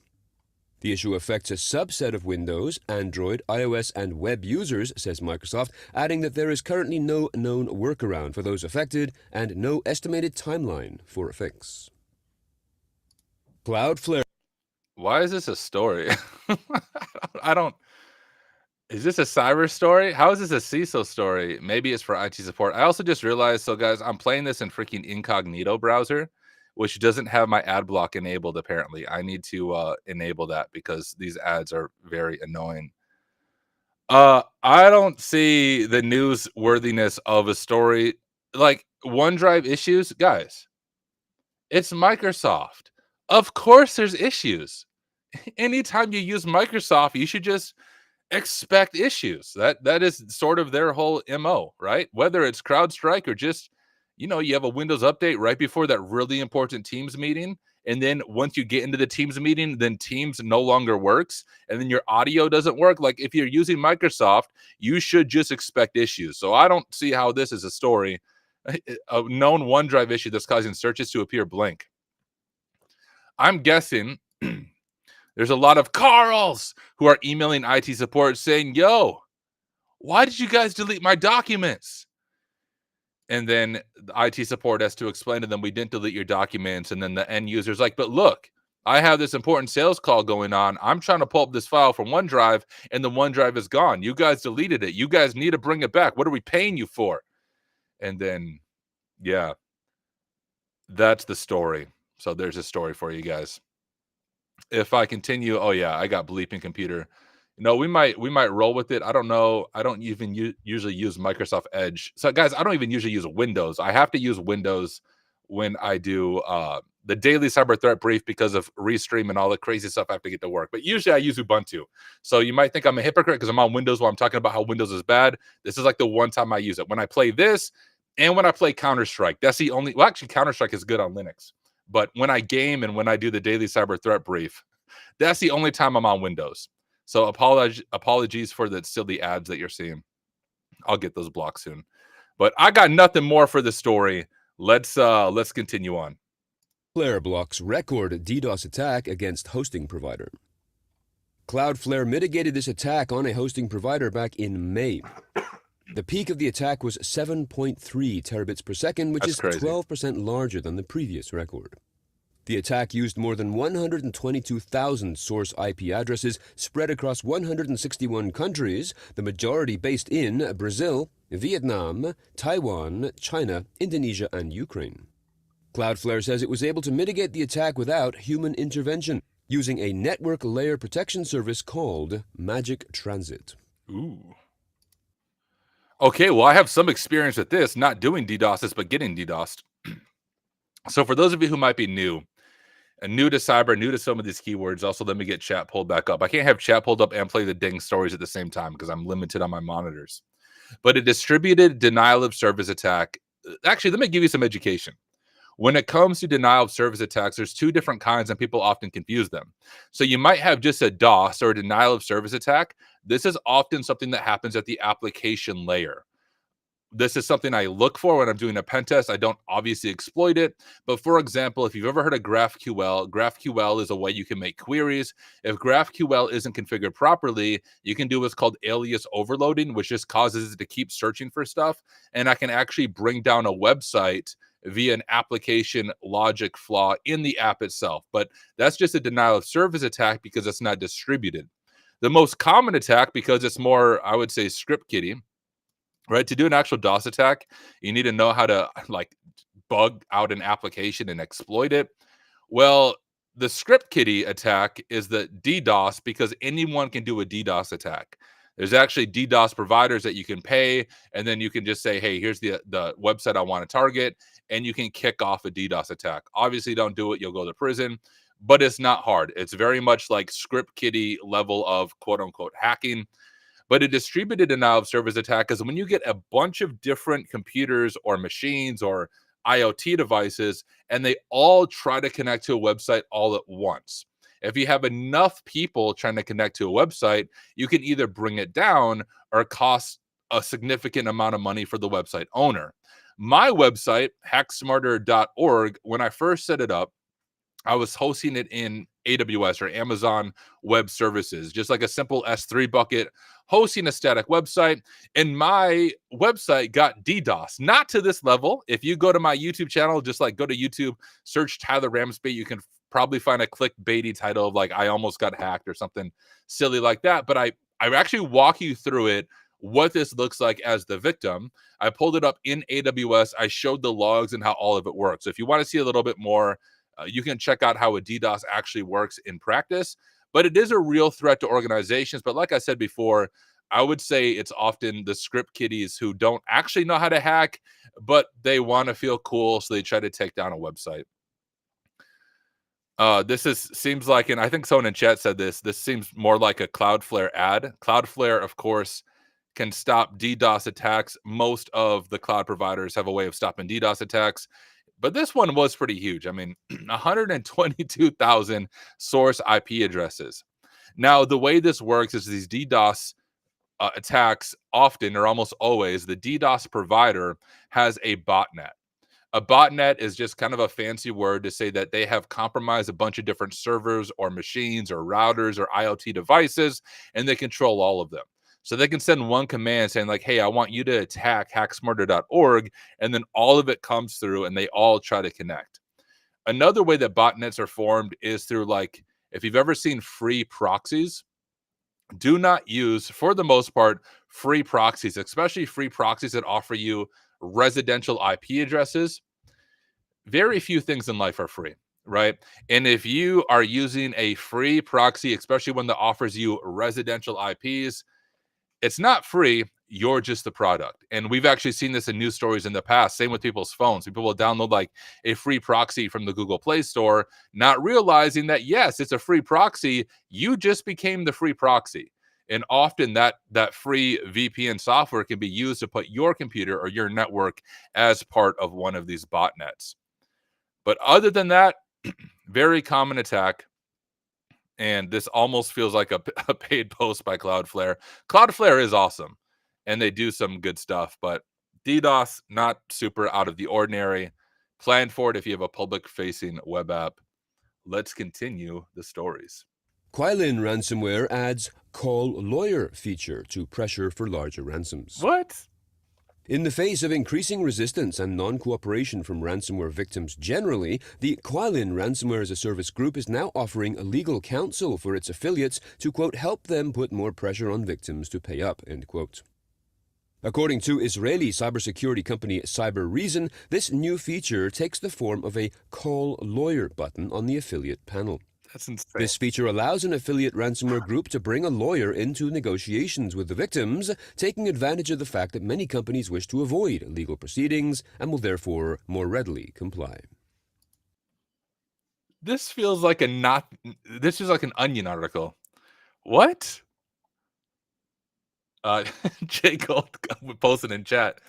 Speaker 3: The issue affects a subset of Windows, Android, iOS, and web users, says Microsoft, adding that there is currently no known workaround for those affected and no estimated timeline for a fix. Cloudflare.
Speaker 1: Why is this a story? I don't. Is this a cyber story? How is this a CISO story? Maybe it's for IT support. I also just realized, so guys, I'm playing this in freaking incognito browser, which doesn't have my ad block enabled, apparently. I need to enable that because these ads are very annoying. I don't see the newsworthiness of a story. Like, OneDrive issues, guys, it's Microsoft. Of course there's issues. Anytime you use Microsoft, you should just expect issues. That is sort of their whole MO, right? Whether it's CrowdStrike or just, you have a Windows update right before that really important Teams meeting. And then once you get into the Teams meeting, then Teams no longer works. And then your audio doesn't work. Like, if you're using Microsoft, you should just expect issues. So I don't see how this is a story, a known OneDrive issue that's causing searches to appear blank. I'm guessing there's a lot of Carls who are emailing IT support saying, yo, why did you guys delete my documents? And then the IT support has to explain to them, we didn't delete your documents. And then the end user's like, but look, I have this important sales call going on. I'm trying to pull up this file from OneDrive, and the OneDrive is gone. You guys deleted it. You guys need to bring it back. What are we paying you for? And then, yeah, that's the story. So there's a story for you guys. If I continue, oh yeah, I got bleeping computer. We might roll with it. I don't know. I don't even usually use Microsoft Edge. So guys, I don't even usually use Windows. I have to use Windows when I do the daily cyber threat brief because of Restream and all the crazy stuff I have to get to work. But usually I use Ubuntu. So you might think I'm a hypocrite because I'm on Windows while I'm talking about how Windows is bad. This is like the one time I use it. When I play this and when I play Counter-Strike. That's the only, well, actually Counter-Strike is good on Linux. But when I game and when I do the daily cyber threat brief, that's the only time I'm on Windows. So apologies for the silly ads that you're seeing. I'll get those blocked soon. But I got nothing more for the story. Let's continue on.
Speaker 3: Cloudflare blocks record DDoS attack against hosting provider. Cloudflare mitigated this attack on a hosting provider back in May. The peak of the attack was 7.3 terabits per second, which is crazy. 12% larger than the previous record. The attack used more than 122,000 source IP addresses spread across 161 countries, the majority based in Brazil, Vietnam, Taiwan, China, Indonesia, and Ukraine. Cloudflare says it was able to mitigate the attack without human intervention, using a network layer protection service called Magic Transit.
Speaker 1: Ooh. Okay, well, I have some experience with this, not doing DDoSes, but getting DDoSed. So for those of you who might be new to cyber, new to some of these keywords, also let me get chat pulled back up. I can't have chat pulled up and play the ding stories at the same time because I'm limited on my monitors. But a distributed denial of service attack, actually, let me give you some education. When it comes to denial of service attacks, there's two different kinds and people often confuse them. So you might have just a DOS or a denial of service attack. This is often something that happens at the application layer. This is something I look for when I'm doing a pen test. I don't obviously exploit it. But for example, if you've ever heard of GraphQL, GraphQL is a way you can make queries. If GraphQL isn't configured properly, you can do what's called alias overloading, which just causes it to keep searching for stuff. And I can actually bring down a website via an application logic flaw in the app itself. But that's just a denial of service attack because it's not distributed. The most common attack, because it's more, I would say, script kiddie, right? To do an actual DOS attack, you need to know how to like bug out an application and exploit it. Well, the script kiddie attack is the DDoS because anyone can do a DDoS attack. There's actually DDoS providers that you can pay, and then you can just say, hey, here's the website I want to target, and you can kick off a DDoS attack. Obviously, don't do it. You'll go to prison, but it's not hard. It's very much like script kiddie level of quote unquote hacking. But a distributed denial of service attack is when you get a bunch of different computers or machines or IoT devices, and they all try to connect to a website all at once. If you have enough people trying to connect to a website, you can either bring it down or cost a significant amount of money for the website owner. My website, hacksmarter.org, when I first set it up, I was hosting it in AWS or Amazon Web Services, just like a simple S3 bucket, hosting a static website. And my website got DDoS, not to this level. If you go to my YouTube channel, just like go to YouTube, search Tyler Ramsby, you can probably find a clickbaity title of like, I almost got hacked or something silly like that. But I actually walk you through it, what this looks like as the victim. I pulled it up in AWS. I showed the logs and how all of it works. So if you want to see a little bit more, you can check out how a DDoS actually works in practice, but it is a real threat to organizations. But like I said before, I would say it's often the script kiddies who don't actually know how to hack, but they want to feel cool, so they try to take down a website. Seems like, and I think someone in chat said this seems more like a Cloudflare ad. Cloudflare, of course, can stop DDoS attacks. Most of the cloud providers have a way of stopping DDoS attacks. But this one was pretty huge. I mean, 122,000 source IP addresses. Now, the way this works is these DDoS attacks often or almost always, the DDoS provider has a botnet. A botnet is just kind of a fancy word to say that they have compromised a bunch of different servers or machines or routers or IoT devices, and they control all of them. So they can send one command saying like, hey, I want you to attack hacksmarter.org, and then all of it comes through and they all try to connect. Another way that botnets are formed is through, like, if you've ever seen free proxies, do not use, for the most part, free proxies, especially free proxies that offer you residential IP addresses. Very few things in life are free, right? And if you are using a free proxy, especially one that offers you residential IPs, it's not free. You're just the product. And we've actually seen this in news stories in the past. Same with people's phones. People will download like a free proxy from the Google Play Store, not realizing that, yes, it's a free proxy. You just became the free proxy. And often that free VPN software can be used to put your computer or your network as part of one of these botnets. But other than that, very common attack. And this almost feels like a paid post by Cloudflare. Cloudflare is awesome, and they do some good stuff, but DDoS, not super out of the ordinary. Plan for it if you have a public-facing web app. Let's continue the stories.
Speaker 3: Quilin ransomware adds call lawyer feature to pressure for larger ransoms.
Speaker 1: What?
Speaker 3: In the face of increasing resistance and non-cooperation from ransomware victims generally, the Quilin Ransomware as a Service group is now offering a legal counsel for its affiliates to, quote, help them put more pressure on victims to pay up, end quote. According to Israeli cybersecurity company CyberReason, this new feature takes the form of a call lawyer button on the affiliate panel.
Speaker 1: That's insane.
Speaker 3: This feature allows an affiliate ransomware group to bring a lawyer into negotiations with the victims, taking advantage of the fact that many companies wish to avoid legal proceedings and will therefore more readily comply.
Speaker 1: This feels like this is like an Onion article. What? Jay Gold posted in chat.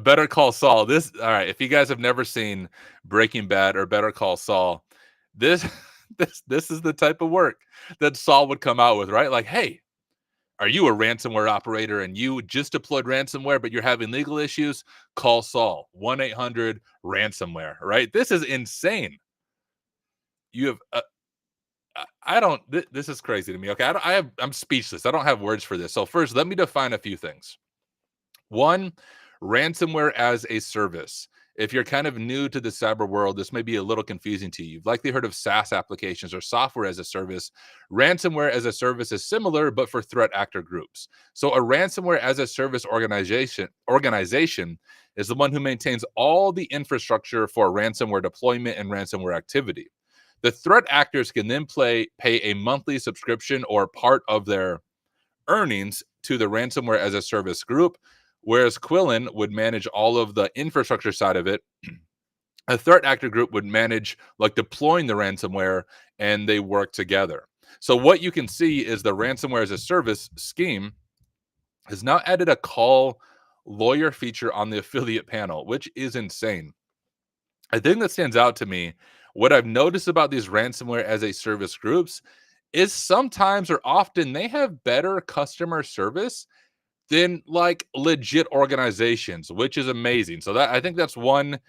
Speaker 1: Better Call Saul. All right. If you guys have never seen Breaking Bad or Better Call Saul, this this is the type of work that Saul would come out with, right? Like, hey, are you a ransomware operator and you just deployed ransomware, but you're having legal issues? Call Saul, 1-800-ransomware, right? This is insane. You have, I don't, this is crazy to me. Okay. I'm speechless. I don't have words for this. So first, let me define a few things. One, ransomware as a service. If you're kind of new to the cyber world, this may be a little confusing to you. You've likely heard of SaaS applications or software as a service. Ransomware as a service is similar, but for threat actor groups. So a ransomware as a service organization is the one who maintains all the infrastructure for ransomware deployment and ransomware activity. The threat actors can then pay a monthly subscription or part of their earnings to the ransomware as a service group, whereas Quillen would manage all of the infrastructure side of it. A threat actor group would manage like deploying the ransomware, and they work together. So what you can see is the ransomware as a service scheme has now added a call lawyer feature on the affiliate panel, which is insane. I think that stands out to me. What I've noticed about these ransomware as a service groups is sometimes or often they have better customer service than like legit organizations, which is amazing. So that I think that's one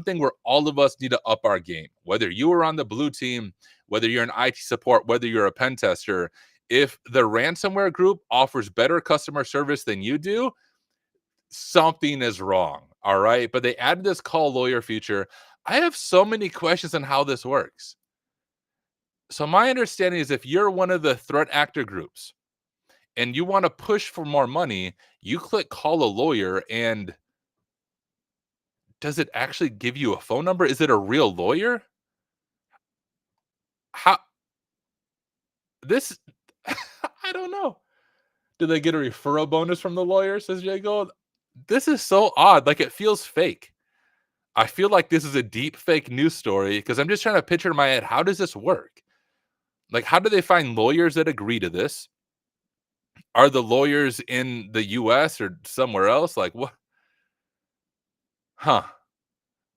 Speaker 1: thing where all of us need to up our game. Whether you are on the blue team, whether you're in IT support, whether you're a pen tester, if the ransomware group offers better customer service than you do, something is wrong. All right. But they added this call lawyer feature. I have so many questions on how this works. So my understanding is if you're one of the threat actor groups and you want to push for more money, you click call a lawyer, and does it actually give you a phone number? Is it a real lawyer? How this I don't know. Do they get a referral bonus from the lawyer, says Jay Gold? This is so odd. Like it feels fake. I feel like this is a deep fake news story because I'm just trying to picture in my head, how does this work? Like, how do they find lawyers that agree to this? Are the lawyers in the US or somewhere else? Like, what? Huh.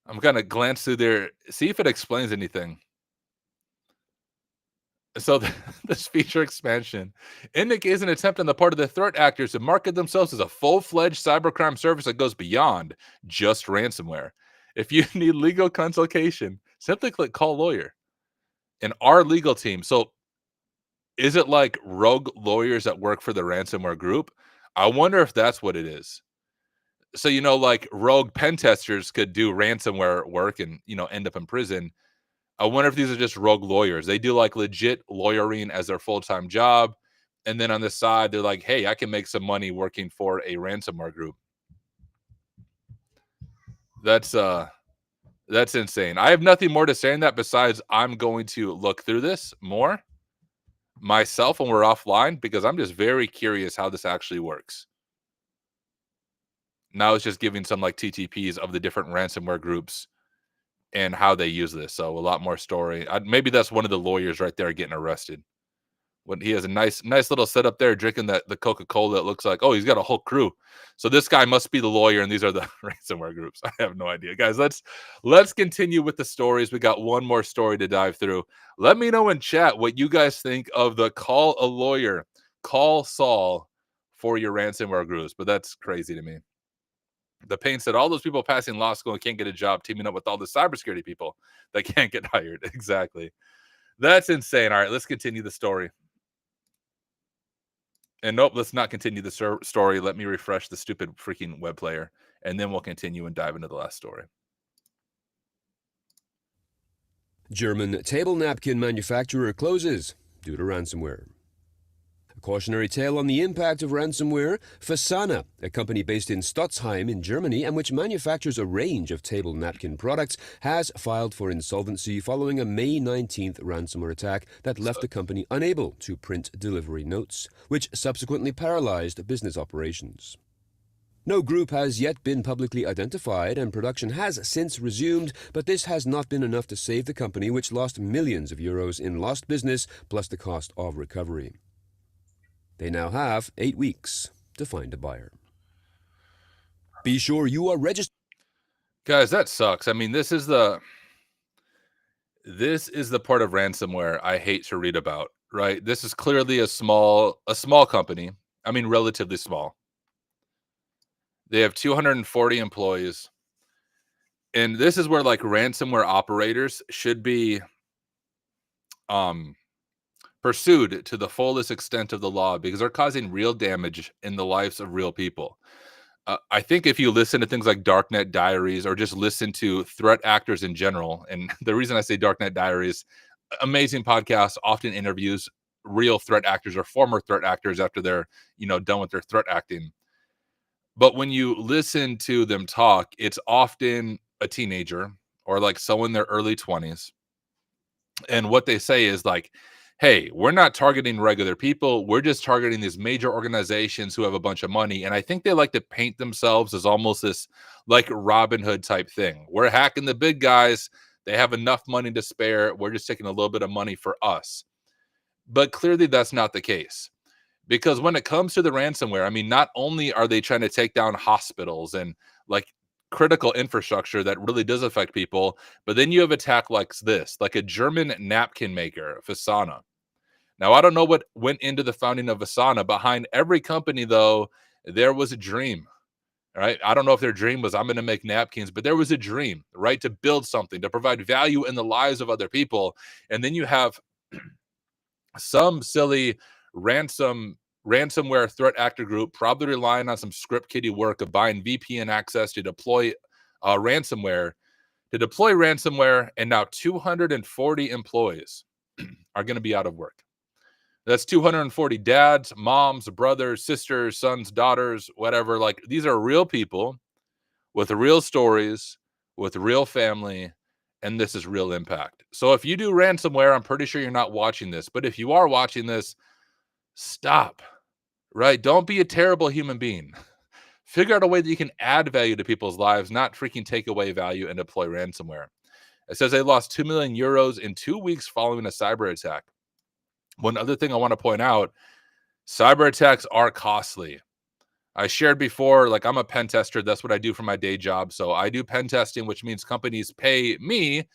Speaker 1: I'm going to glance through there, see if it explains anything. So this feature expansion indicates an attempt on the part of the threat actors to market themselves as a full-fledged cybercrime service that goes beyond just ransomware. If you need legal consultation, simply click call lawyer. And our legal team. So is it like rogue lawyers that work for the ransomware group? I wonder if that's what it is. So, like rogue pen testers could do ransomware work and, end up in prison. I wonder if these are just rogue lawyers. They do like legit lawyering as their full-time job. And then on the side, they're like, hey, I can make some money working for a ransomware group. That's insane. I have nothing more to say on that besides I'm going to look through this more myself when we're offline because I'm just very curious how this actually works. Now it's just giving some like TTPs of the different ransomware groups and how they use this. So a lot more story. Maybe that's one of the lawyers right there getting arrested. When he has a nice little setup there, drinking the Coca-Cola. It looks like, oh, he's got a whole crew. So this guy must be the lawyer, and these are the ransomware groups. I have no idea, guys. Let's continue with the stories. We got one more story to dive through. Let me know in chat what you guys think of the call a lawyer, call Saul for your ransomware groups. But that's crazy to me. The Pain said all those people passing law school and can't get a job teaming up with all the cybersecurity people that can't get hired. Exactly. That's insane. All right, let's continue the story. And nope, let's not continue the story. Let me refresh the stupid freaking web player, and then we'll continue and dive into the last story.
Speaker 3: German table napkin manufacturer closes due to ransomware. A cautionary tale on the impact of ransomware. Fasana, a company based in Stotzheim in Germany and which manufactures a range of table napkin products, has filed for insolvency following a May 19th ransomware attack that left the company unable to print delivery notes, which subsequently paralyzed business operations. No group has yet been publicly identified and production has since resumed, but this has not been enough to save the company, which lost millions of euros in lost business plus the cost of recovery. They now have 8 weeks to find a buyer. Be sure you are registered.
Speaker 1: Guys, that sucks. I mean, this is the part of ransomware I hate to read about, right? This is clearly a small company. I mean, relatively small. They have 240 employees. And this is where like ransomware operators should be pursued to the fullest extent of the law, because they're causing real damage in the lives of real people. I think if you listen to things like Darknet Diaries, or just listen to threat actors in general, and the reason I say Darknet Diaries, amazing podcast, often interviews real threat actors or former threat actors after they're, done with their threat acting. But when you listen to them talk, it's often a teenager or like someone in their early 20s. And what they say is like, hey, we're not targeting regular people. We're just targeting these major organizations who have a bunch of money. And I think they like to paint themselves as almost this like Robin Hood type thing. We're hacking the big guys. They have enough money to spare. We're just taking a little bit of money for us. But clearly that's not the case. Because when it comes to the ransomware, I mean, not only are they trying to take down hospitals and like critical infrastructure that really does affect people, but then you have attack like this, like a German napkin maker, Fasana. Now, I don't know what went into the founding of Asana. Behind every company, though, there was a dream, right? I don't know if their dream was, I'm going to make napkins, but there was a dream, right? To build something, to provide value in the lives of other people. And then you have some silly ransomware threat actor group, probably relying on some script kiddie work of buying VPN access to deploy ransomware. And now 240 employees are going to be out of work. That's 240 dads, moms, brothers, sisters, sons, daughters, whatever. Like, these are real people with real stories, with real family, and this is real impact. So if you do ransomware, I'm pretty sure you're not watching this, but if you are watching this, stop, right? Don't be a terrible human being. Figure out a way that you can add value to people's lives, not freaking take away value and deploy ransomware. It says they lost 2 million euros in 2 weeks following a cyber attack. One other thing I want to point out, cyber attacks are costly. I shared before, like, I'm a pen tester. That's what I do for my day job. So I do pen testing, which means companies pay me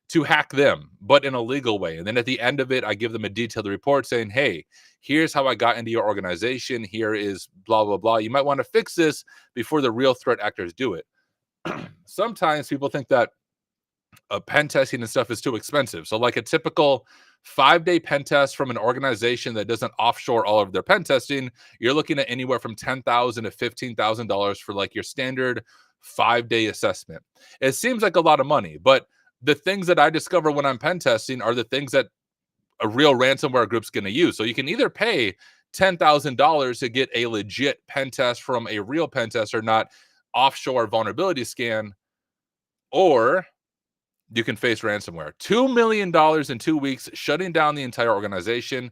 Speaker 1: to hack them, but in a legal way. And then at the end of it, I give them a detailed report saying, hey, here's how I got into your organization. Here is blah, blah, blah. You might want to fix this before the real threat actors do it. Sometimes people think that pen testing and stuff is too expensive. So like a typical 5-day pen test from an organization that doesn't offshore all of their pen testing, you're looking at anywhere from $10,000 to $15,000 for like your standard 5-day assessment. It seems like a lot of money, but the things that I discover when I'm pen testing are the things that a real ransomware group's going to use. So you can either pay $10,000 to get a legit pen test from a real pen tester, not offshore vulnerability scan, or you can face ransomware. $2 million in 2 weeks, shutting down the entire organization.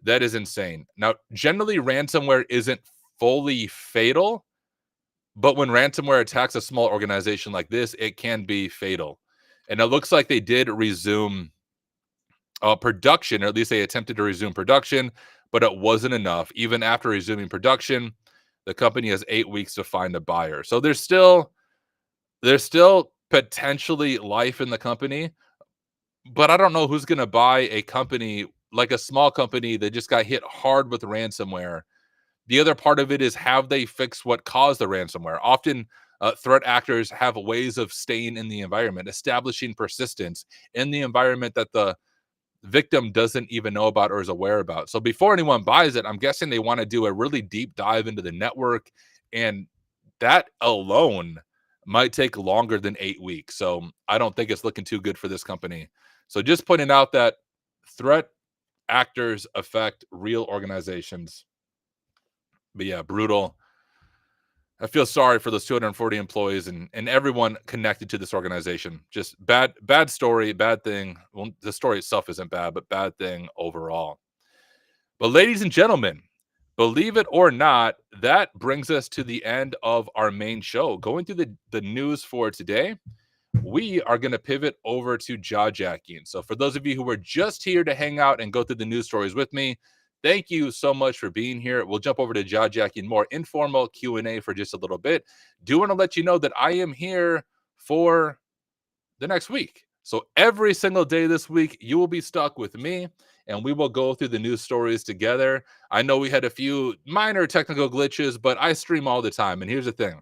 Speaker 1: That is insane. Now, generally, ransomware isn't fully fatal, but when ransomware attacks a small organization like this, it can be fatal. And it looks like they did resume production, or at least they attempted to resume production, but it wasn't enough. Even after resuming production, the company has 8 weeks to find a buyer. So there's still potentially life in the company, but I don't know who's going to buy a company like a small company that just got hit hard with ransomware. The other part of it is, have they fixed what caused the ransomware? Often threat actors have ways of staying in the environment, establishing persistence in the environment that the victim doesn't even know about or is aware about. So before anyone buys it, I'm guessing they want to do a really deep dive into the network, and that alone might take longer than 8 weeks. So I don't think it's looking too good for this company. So just pointing out that threat actors affect real organizations. But yeah, brutal. I feel sorry for those 240 employees and everyone connected to this organization. Just bad story, bad thing. Well, the story itself isn't bad, but bad thing overall. But ladies and gentlemen, believe it or not, that brings us to the end of our main show. Going through the news for today, we are going to pivot over to jaw jacking. So for those of you who were just here to hang out and go through the news stories with me, thank you so much for being here. We'll jump over to jaw-jacking, more informal Q&A for just a little bit. Do want to let you know that I am here for the next week. So every single day this week, you will be stuck with me, and we will go through the news stories together. I know we had a few minor technical glitches, but I stream all the time. And here's the thing.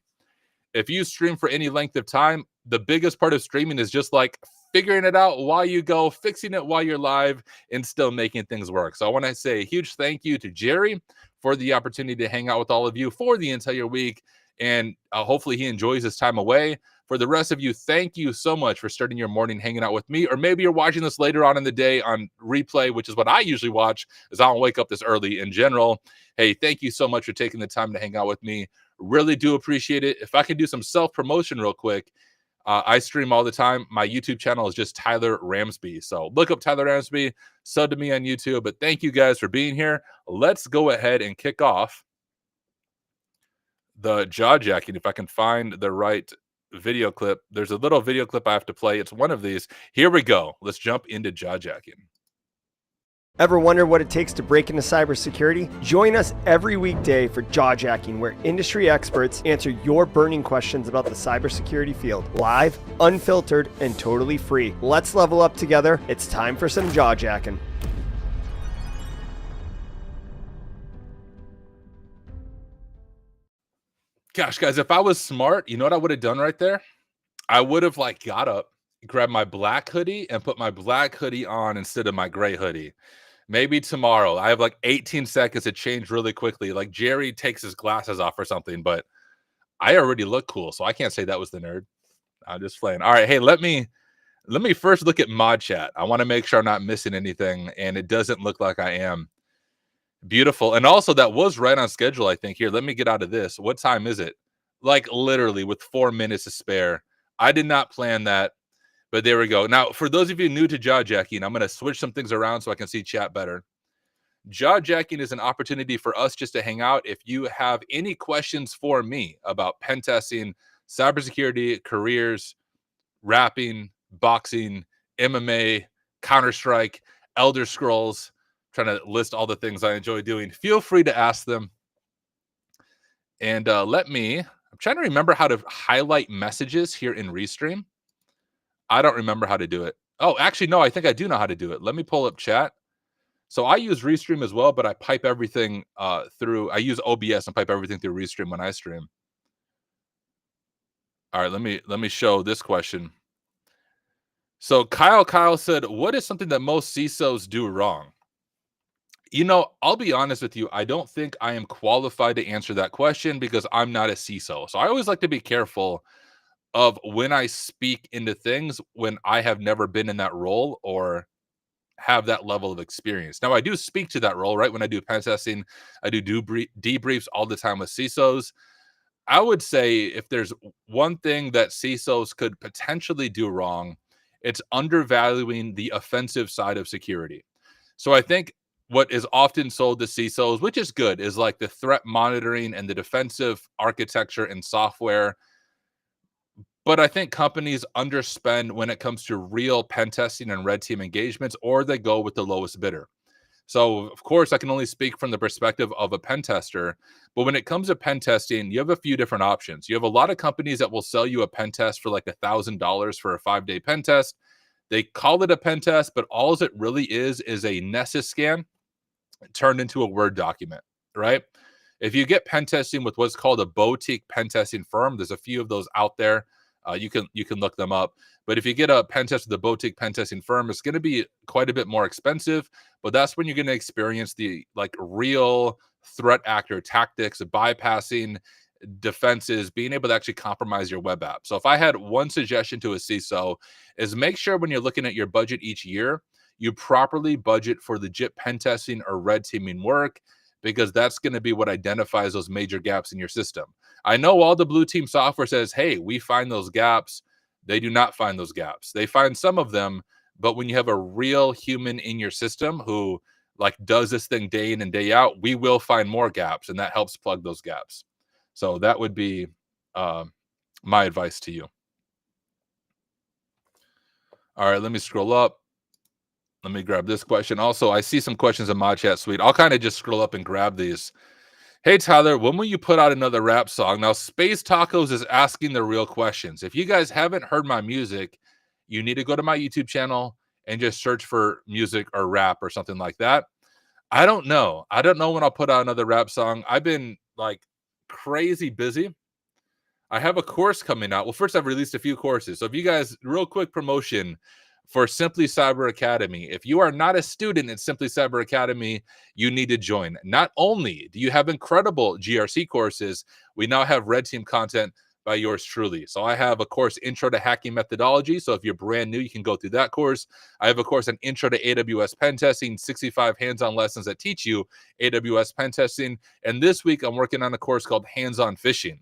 Speaker 1: If you stream for any length of time, the biggest part of streaming is just like figuring it out while you go, fixing it while you're live, and still making things work. So I want to say a huge thank you to Jerry for the opportunity to hang out with all of you for the entire week. And hopefully he enjoys his time away. For the rest of you, thank you so much for starting your morning hanging out with me. Or maybe you're watching this later on in the day on replay, which is what I usually watch, as I don't wake up this early in general. Hey, thank you so much for taking the time to hang out with me. Really do appreciate it. If I can do some self-promotion real quick, I stream all the time. My YouTube channel is just Tyler Ramsby. So look up Tyler Ramsby, sub to me on YouTube. But thank you guys for being here. Let's go ahead and kick off the jaw jacking. If I can find the right video clip. There's a little video clip I have to play. It's one of these. Here we go. Let's jump into jaw jacking.
Speaker 2: Ever wonder what it takes to break into cybersecurity? Join us every weekday for Jaw Jacking, where industry experts answer your burning questions about the cybersecurity field. Live, unfiltered, and totally free. Let's level up together. It's time for some jaw jacking.
Speaker 1: Gosh, guys, if I was smart, you know what I would have done right there? I would have got up, grabbed my black hoodie, and put my black hoodie on instead of my gray hoodie. Maybe tomorrow. I have 18 seconds to change really quickly. Jerry takes his glasses off or something, but I already look cool, so I can't say that was the nerd. I'm just playing. All right, hey, let me first look at mod chat. I want to make sure I'm not missing anything, and it doesn't look like I am. Beautiful. And also, that was right on schedule, I think. Here, let me get out of this. What time is it? Literally with 4 minutes to spare. I did not plan that, but there we go. Now, for those of you new to jaw jacking, I'm going to switch some things around so I can see chat better. Jaw jacking is an opportunity for us just to hang out. If you have any questions for me about pen testing, cybersecurity, careers, rapping, boxing, MMA, Counter-Strike, Elder Scrolls, trying to list all the things I enjoy doing, feel free to ask them. And I'm trying to remember how to highlight messages here in Restream. I don't remember how to do it. Oh, actually, no, I think I do know how to do it. Let me pull up chat. So I use Restream as well, but I pipe everything through. I use OBS and pipe everything through Restream when I stream. All right, let me show this question. So Kyle said, what is something that most CISOs do wrong? I'll be honest with you. I don't think I am qualified to answer that question because I'm not a CISO. So I always like to be careful of when I speak into things when I have never been in that role or have that level of experience. Now, I do speak to that role, right? When I do pen testing, I do debriefs all the time with CISOs. I would say if there's one thing that CISOs could potentially do wrong, it's undervaluing the offensive side of security. So I think what is often sold to CISOs, which is good, is the threat monitoring and the defensive architecture and software. But I think companies underspend when it comes to real pen testing and red team engagements, or they go with the lowest bidder. So, of course, I can only speak from the perspective of a pen tester. But when it comes to pen testing, you have a few different options. You have a lot of companies that will sell you a pen test for $1,000 for a 5-day pen test. They call it a pen test, but all it really is a Nessus scan turned into a Word document, right? If you get pen testing with what's called a boutique pen testing firm, there's a few of those out there. You can look them up. But if you get a pen test with a boutique pen testing firm, it's going to be quite a bit more expensive. But that's when you're going to experience the real threat actor tactics of bypassing defenses, being able to actually compromise your web app. So if I had one suggestion to a CISO, is make sure when you're looking at your budget each year, you properly budget for legit pen testing or red teaming work, because that's going to be what identifies those major gaps in your system. I know all the blue team software says, hey, we find those gaps. They do not find those gaps. They find some of them, but when you have a real human in your system who does this thing day in and day out, we will find more gaps, and that helps plug those gaps. So that would be my advice to you. All right, let me scroll up. Let me grab this question. Also, I see some questions in my chat suite. I'll kind of just scroll up and grab these. Hey, Tyler, when will you put out another rap song? Now, Space Tacos is asking the real questions. If you guys haven't heard my music, you need to go to my YouTube channel and just search for music or rap or something like that. I don't know. I don't know when I'll put out another rap song. I've been like crazy busy. I have a course coming out. Well, first I've released a few courses. So if you guys, real quick promotion for Simply Cyber Academy. If you are not a student in Simply Cyber Academy, you need to join. Not only do you have incredible GRC courses, we now have Red Team content by yours truly. So I have a course, Intro to Hacking Methodology. So if you're brand new, you can go through that course. I have a course on Intro to AWS Pen Testing, 65 hands-on lessons that teach you AWS pen testing. And this week, I'm working on a course called Hands-on Phishing,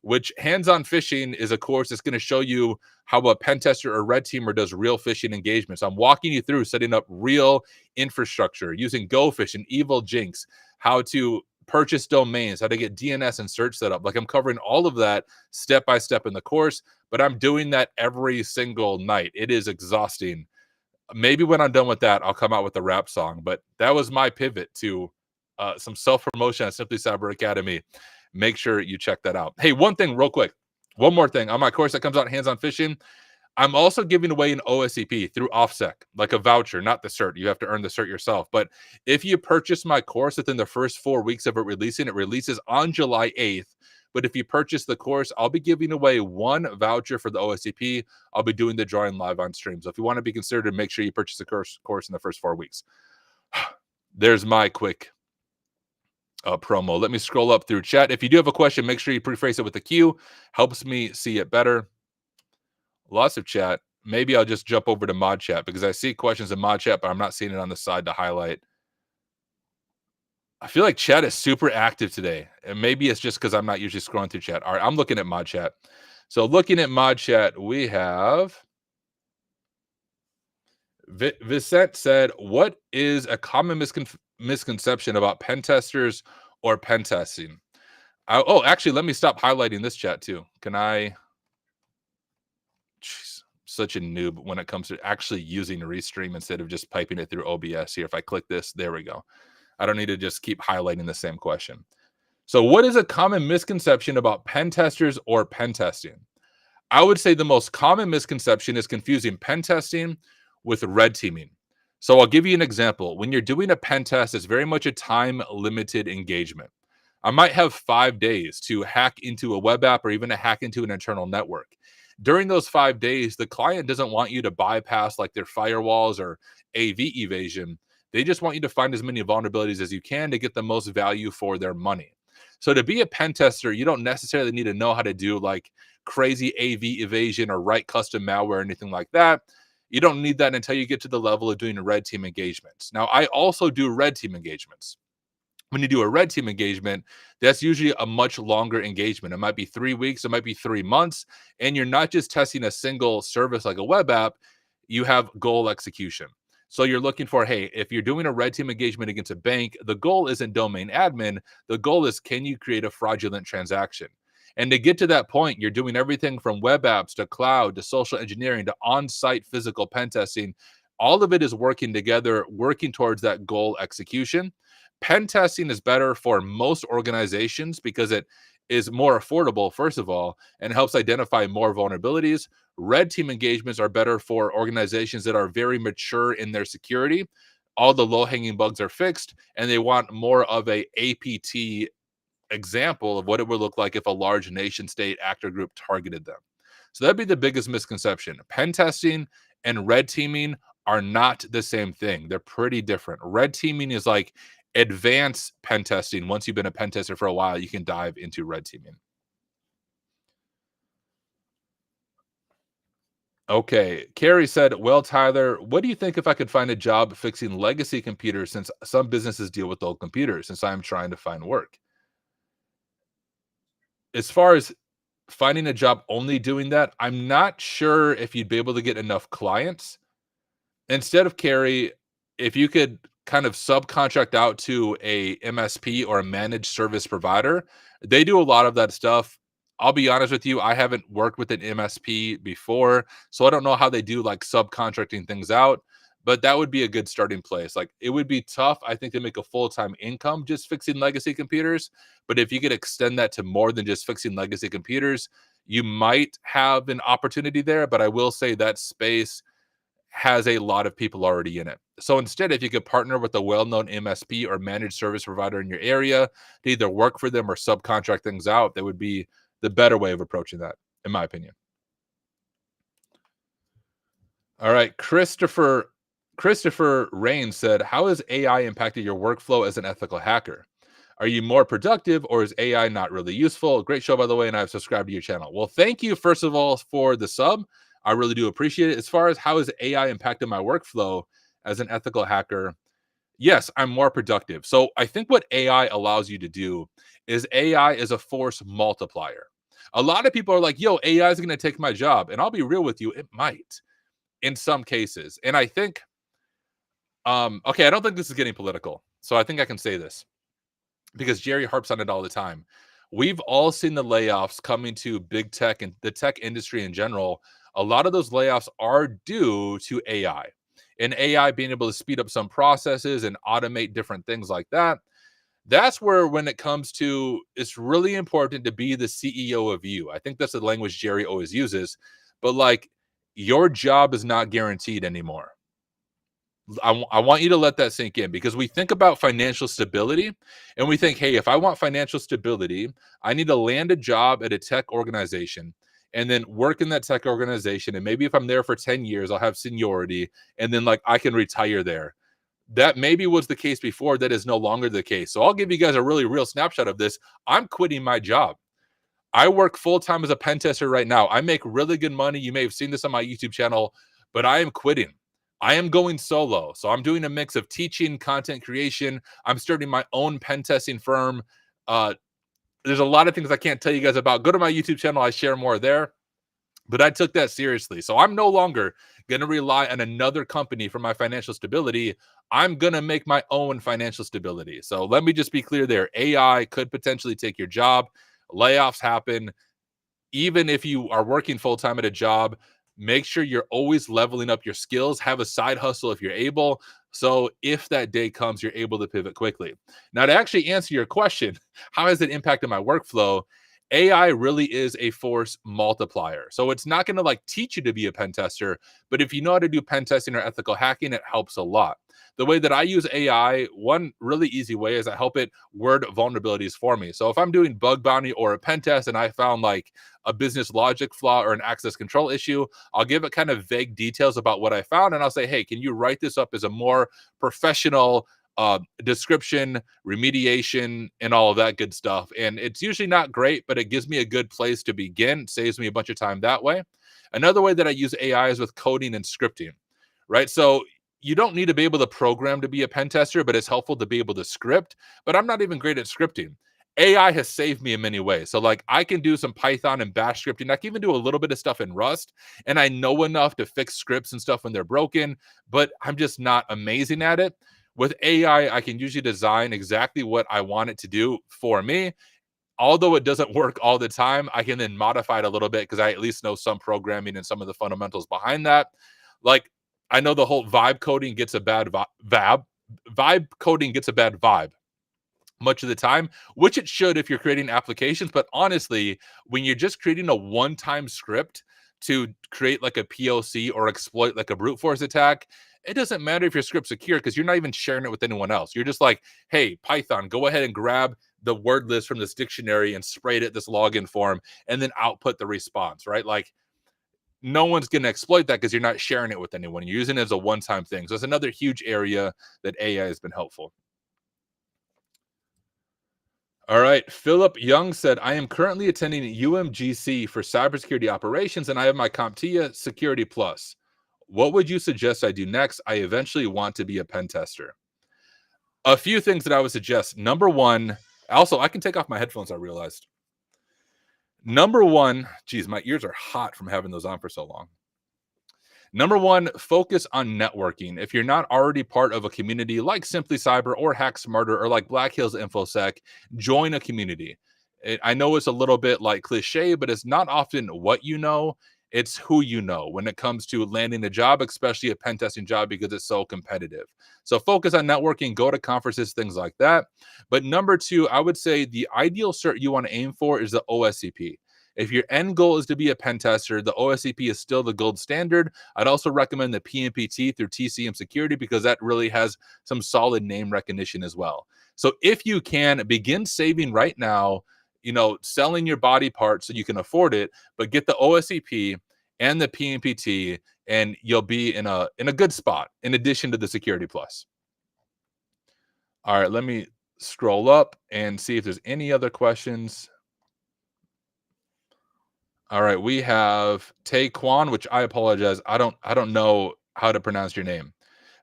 Speaker 1: which hands-on phishing is a course that's going to show you how a pen tester or red teamer does real phishing engagements. I'm walking you through setting up real infrastructure using GoPhish and Evil Jinx, how to purchase domains, how to get DNS and search set up. Like, I'm covering all of that step by step in the course, but I'm doing that every single night. It is exhausting. Maybe when I'm done with that, I'll come out with a rap song, but that was my pivot to some self-promotion at Simply Cyber Academy. Make sure you check that out. Hey, one thing real quick. One more thing. On my course that comes out, Hands-on Phishing, I'm also giving away an OSCP through OffSec, like a voucher, not the cert. You have to earn the cert yourself. But if you purchase my course within the first 4 weeks of it releasing, it releases on July 8th. But if you purchase the course, I'll be giving away one voucher for the OSCP. I'll be doing the drawing live on stream. So if you want to be considered, make sure you purchase the course in the first 4 weeks. There's my quick promo. Let me scroll up through chat. If you do have a question, make sure you preface it with a Q. Helps me see it better. Lots of chat. Maybe I'll just jump over to mod chat because I see questions in mod chat, but I'm not seeing it on the side to highlight. I feel like chat is super active today, and maybe it's just because I'm not usually scrolling through chat. All right, I'm looking at mod chat. So looking at mod chat, we have Vicent said, what is a common misconception about pen testers or pen testing? Actually, let me stop highlighting this chat too. Can I? Jeez, such a noob when it comes to actually using Restream instead of just piping it through OBS here. If I click this, there we go. I don't need to just keep highlighting the same question. So what is a common misconception about pen testers or pen testing? I would say the most common misconception is confusing pen testing with red teaming. So I'll give you an example. When you're doing a pen test, it's very much a time-limited engagement. I might have 5 days to hack into a web app or even to hack into an internal network. During those 5 days, the client doesn't want you to bypass like their firewalls or AV evasion. They just want you to find as many vulnerabilities as you can to get the most value for their money. So to be a pen tester, you don't necessarily need to know how to do like crazy AV evasion or write custom malware or anything like that. You don't need that until you get to the level of doing red team engagements. Now, I also do red team engagements. When you do a red team engagement, that's usually a much longer engagement. It might be 3 weeks, it might be 3 months, and you're not just testing a single service like a web app, you have goal execution. So you're looking for, hey, if you're doing a red team engagement against a bank, the goal isn't domain admin. The goal is, can you create a fraudulent transaction? And to get to that point, you're doing everything from web apps to cloud to social engineering to on-site physical pen testing. All of it is working together, working towards that goal execution. Pen testing is better for most organizations because it is more affordable, first of all, and helps identify more vulnerabilities. Red team engagements are better for organizations that are very mature in their security. All the low-hanging bugs are fixed, and they want more of a APT example of what it would look like if a large nation state actor group targeted them. So that'd be the biggest misconception. Pen testing and red teaming are not the same thing. They're pretty different. Red teaming is like advanced pen testing. Once you've been a pen tester for a while, you can dive into red teaming. Okay, Carrie said, well, Tyler, what do you think if I could find a job fixing legacy computers, since some businesses deal with old computers, since I'm trying to find work? As far as finding a job only doing that, I'm not sure if you'd be able to get enough clients. Instead of Carrie, if you could kind of subcontract out to a MSP or a managed service provider, they do a lot of that stuff. I'll be honest with you, I haven't worked with an MSP before, so I don't know how they do like subcontracting things out. but that would be a good starting place. Like, it would be tough, I think, to make a full-time income just fixing legacy computers. But if you could extend that to more than just fixing legacy computers, you might have an opportunity there. But I will say that space has a lot of people already in it. So instead, if you could partner with a well-known MSP or managed service provider in your area to either work for them or subcontract things out, that would be the better way of approaching that, in my opinion. All right, Christopher Rain said, "How has AI impacted your workflow as an ethical hacker? Are you more productive, or is AI not really useful? Great show, by the way, and I've subscribed to your channel." Well, thank you, first of all, for the sub. I really do appreciate it. As far as how has AI impacted my workflow as an ethical hacker, yes, I'm more productive. So I think what AI allows you to do is AI is a force multiplier. A lot of people are like, yo, AI is going to take my job. And I'll be real with you, it might in some cases. And I think, okay, I don't think this is getting political. So I think I can say this because Jerry harps on it all the time. We've all seen the layoffs coming to big tech and the tech industry in general. A lot of those layoffs are due to AI and AI being able to speed up some processes and automate different things like that. That's where, when it comes to, it's really important to be the CEO of you. I think that's the language Jerry always uses. But like, your job is not guaranteed anymore. I want you to let that sink in, because we think about financial stability and we think, hey, if I want financial stability, I need to land a job at a tech organization and then work in that tech organization. And maybe if I'm there for 10 years, I'll have seniority and then like I can retire there. That maybe was the case before. That is no longer the case. So I'll give you guys a really real snapshot of this. I'm quitting my job. I work full time as a pen tester right now. I make really good money. You may have seen this on my YouTube channel, but I am quitting. I am going solo. So I'm doing a mix of teaching, content creation. I'm starting my own pen testing firm. There's a lot of things I can't tell you guys about. Go to my YouTube channel. I share more there. But I took that seriously. So I'm no longer going to rely on another company for my financial stability. I'm going to make my own financial stability. So let me just be clear there. AI could potentially take your job. Layoffs happen. Even if you are working full-time at a job, make sure you're always leveling up your skills. Have a side hustle if you're able. So if that day comes, you're able to pivot quickly. Now, to actually answer your question, how has it impacted my workflow? AI really is a force multiplier. So it's not going to like teach you to be a pen tester, but if you know how to do pen testing or ethical hacking, it helps a lot. The way that I use AI, one really easy way is I help it word vulnerabilities for me. So if I'm doing bug bounty or a pen test and I found like a business logic flaw or an access control issue, I'll give it kind of vague details about what I found. And I'll say, hey, can you write this up as a more professional description, remediation, and all of that good stuff. And it's usually not great, but it gives me a good place to begin. It saves me a bunch of time that way. Another way that I use AI is with coding and scripting, right? So you don't need to be able to program to be a pen tester, but it's helpful to be able to script. But I'm not even great at scripting. AI has saved me in many ways. So like I can do some Python and Bash scripting. I can even do a little bit of stuff in Rust, and I know enough to fix scripts and stuff when they're broken, but I'm just not amazing at it. With AI, I can usually design exactly what I want it to do for me. Although it doesn't work all the time, I can then modify it a little bit because I at least know some programming and some of the fundamentals behind that. Like, I know the whole vibe coding gets a bad vibe coding gets a bad vibe much of the time, which it should if you're creating applications. But honestly, when you're just creating a one-time script to create like a POC or exploit like a brute force attack, it doesn't matter if your script's secure because you're not even sharing it with anyone else. You're just like, hey, Python, go ahead and grab the word list from this dictionary and spray it at this login form and then output the response, right? Like, no one's going to exploit that because you're not sharing it with anyone. You're using it as a one-time thing. So it's another huge area that AI has been helpful. All right. Philip Young said, I am currently attending UMGC for cybersecurity operations, and I have my CompTIA Security Plus. What would you suggest I do next? I eventually want to be a pen tester. A few things that I would suggest. Number one, also, I can take off my headphones, I realized. Number one, geez, my ears are hot from having those on for so long. Number one, focus on networking. If you're not already part of a community like Simply Cyber or Hack Smarter or like Black Hills InfoSec, join a community. I know it's a little bit like cliche, but it's not often what you know. It's who you know when it comes to landing a job, especially a pen testing job, because it's so competitive. So focus on networking, go to conferences, things like that. But number two, I would say the ideal cert you want to aim for is the OSCP. If your end goal is to be a pen tester, the OSCP is still the gold standard. I'd also recommend the PMPT through TCM Security because that really has some solid name recognition as well. So if you can, begin saving right now, selling your body parts so you can afford it, but get the OSCP and the PMPT, and you'll be in a good spot in addition to the Security Plus. All right, let me scroll up and see if there's any other questions. All right, we have Taekwon, which I apologize. I don't know how to pronounce your name.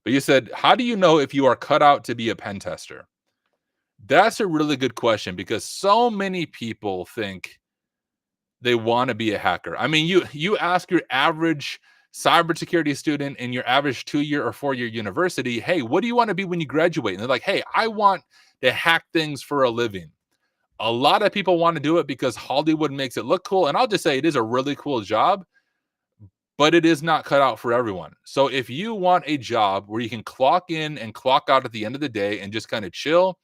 Speaker 1: But you said, how do you know if you are cut out to be a pen tester? That's a really good question because so many people think they want to be a hacker. I mean, you ask your average cybersecurity student in your average 2-year or 4-year university, hey, what do you want to be when you graduate? And they're like, hey, I want to hack things for a living. A lot of people want to do it because Hollywood makes it look cool. And I'll just say it is a really cool job, but it is not cut out for everyone. So if you want a job where you can clock in and clock out at the end of the day and just kind of chill,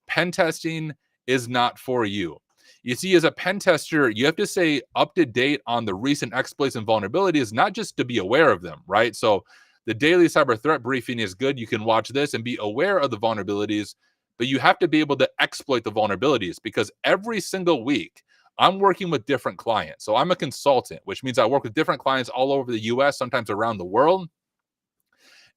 Speaker 1: pen testing is not for you. You see, as a pen tester, you have to stay up to date on the recent exploits and vulnerabilities, not just to be aware of them, right? So the daily cyber threat briefing is good. You can watch this and be aware of the vulnerabilities, but you have to be able to exploit the vulnerabilities because every single week I'm working with different clients. So I'm a consultant, which means I work with different clients all over the US, sometimes around the world.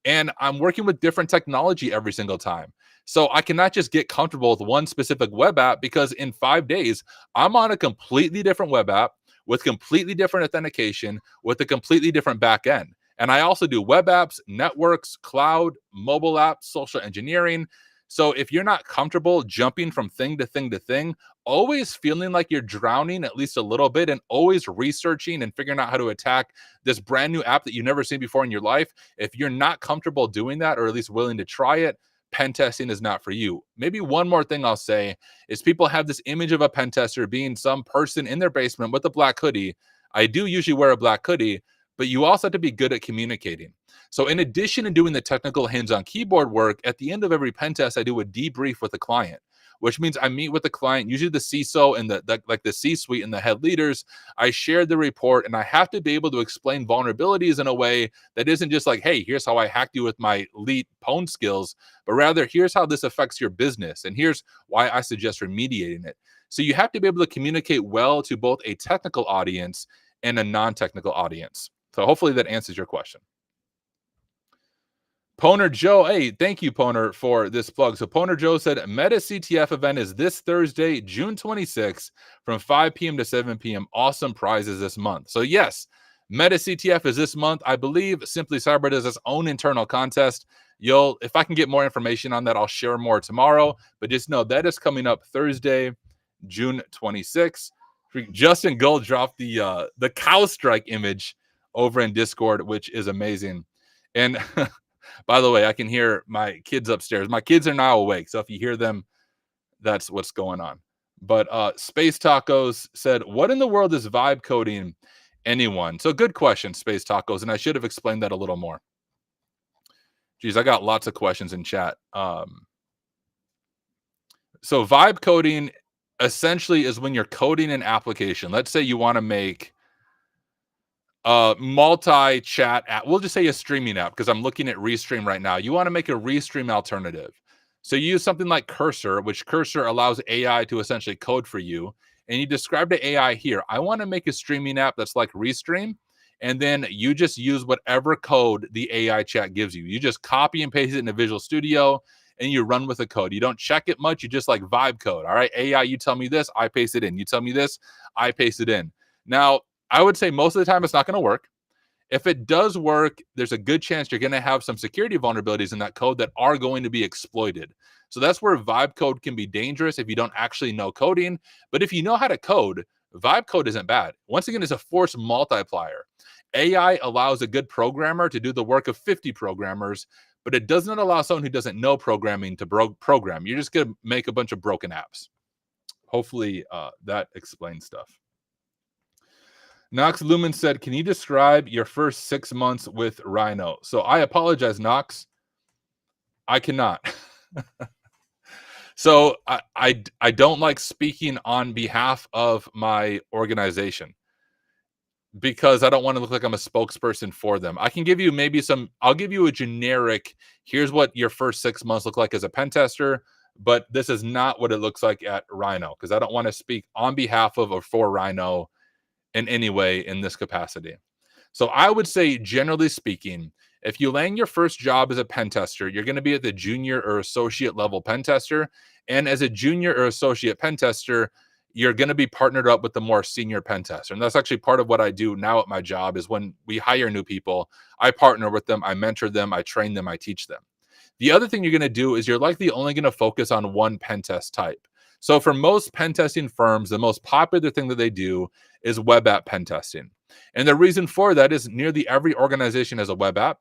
Speaker 1: And I'm working with different technology every single time. So I cannot just get comfortable with one specific web app because in 5 days, I'm on a completely different web app with completely different authentication, with a completely different back end. And I also do web apps, networks, cloud, mobile apps, social engineering. So if you're not comfortable jumping from thing to thing to thing, always feeling like you're drowning at least a little bit and always researching and figuring out how to attack this brand new app that you've never seen before in your life, if you're not comfortable doing that or at least willing to try it, pen testing is not for you. Maybe one more thing I'll say is people have this image of a pen tester being some person in their basement with a black hoodie. I do usually wear a black hoodie, but you also have to be good at communicating. So in addition to doing the technical hands-on keyboard work, at the end of every pen test, I do a debrief with the client, which means I meet with the client, usually the CISO and the C-suite and the head leaders. I share the report, and I have to be able to explain vulnerabilities in a way that isn't just like, hey, here's how I hacked you with my elite pwn skills, but rather here's how this affects your business, and here's why I suggest remediating it. So you have to be able to communicate well to both a technical audience and a non-technical audience. So hopefully that answers your question. Poner Joe, hey, thank you, Poner, for this plug. So Poner Joe said, Meta CTF event is this Thursday, June 26th, from 5 p.m. to 7 p.m. Awesome prizes this month. So yes, Meta CTF is this month. I believe Simply Cyber does its own internal contest. If I can get more information on that, I'll share more tomorrow. But just know that is coming up Thursday, June 26th. Justin Gold dropped the cow strike image over in Discord, which is amazing. And by the way, I can hear my kids upstairs. My kids are now awake, so if you hear them, that's what's going on. But Space Tacos said, what in the world is vibe coding anyone? So good question, Space Tacos, and I should have explained that a little more. Geez, I got lots of questions in chat. So vibe coding essentially is when you're coding an application. Let's say you want to make multi-chat app. We'll just say a streaming app because I'm looking at Restream right now. You want to make a Restream alternative. So you use something like Cursor, which Cursor allows AI to essentially code for you. And you describe to AI here, I want to make a streaming app that's like Restream. And then you just use whatever code the AI chat gives you. You just copy and paste it into Visual Studio and you run with the code. You don't check it much. You just like vibe code. All right, AI, you tell me this, I paste it in. You tell me this, I paste it in. Now, I would say most of the time it's not going to work. If it does work, there's a good chance you're going to have some security vulnerabilities in that code that are going to be exploited. So that's where vibe code can be dangerous if you don't actually know coding. But if you know how to code, vibe code isn't bad. Once again, it's a force multiplier. AI allows a good programmer to do the work of 50 programmers, but it does not allow someone who doesn't know programming to program. You're just going to make a bunch of broken apps. Hopefully that explains stuff. Knox Lumen said, can you describe your first 6 months with Rhino? So I apologize, Knox. I cannot. So I don't like speaking on behalf of my organization because I don't want to look like I'm a spokesperson for them. I can give you I'll give you a generic, here's what your first 6 months look like as a pen tester, but this is not what it looks like at Rhino because I don't want to speak on behalf of or for Rhino in any way in this capacity. So I would say, generally speaking, if you land your first job as a pen tester, you're going to be at the junior or associate level pen tester. And as a junior or associate pen tester, you're going to be partnered up with the more senior pen tester. And that's actually part of what I do now at my job is when we hire new people, I partner with them, I mentor them, I train them, I teach them. The other thing you're going to do is you're likely only going to focus on one pen test type. So for most pen testing firms, the most popular thing that they do is web app pen testing. And the reason for that is nearly every organization has a web app.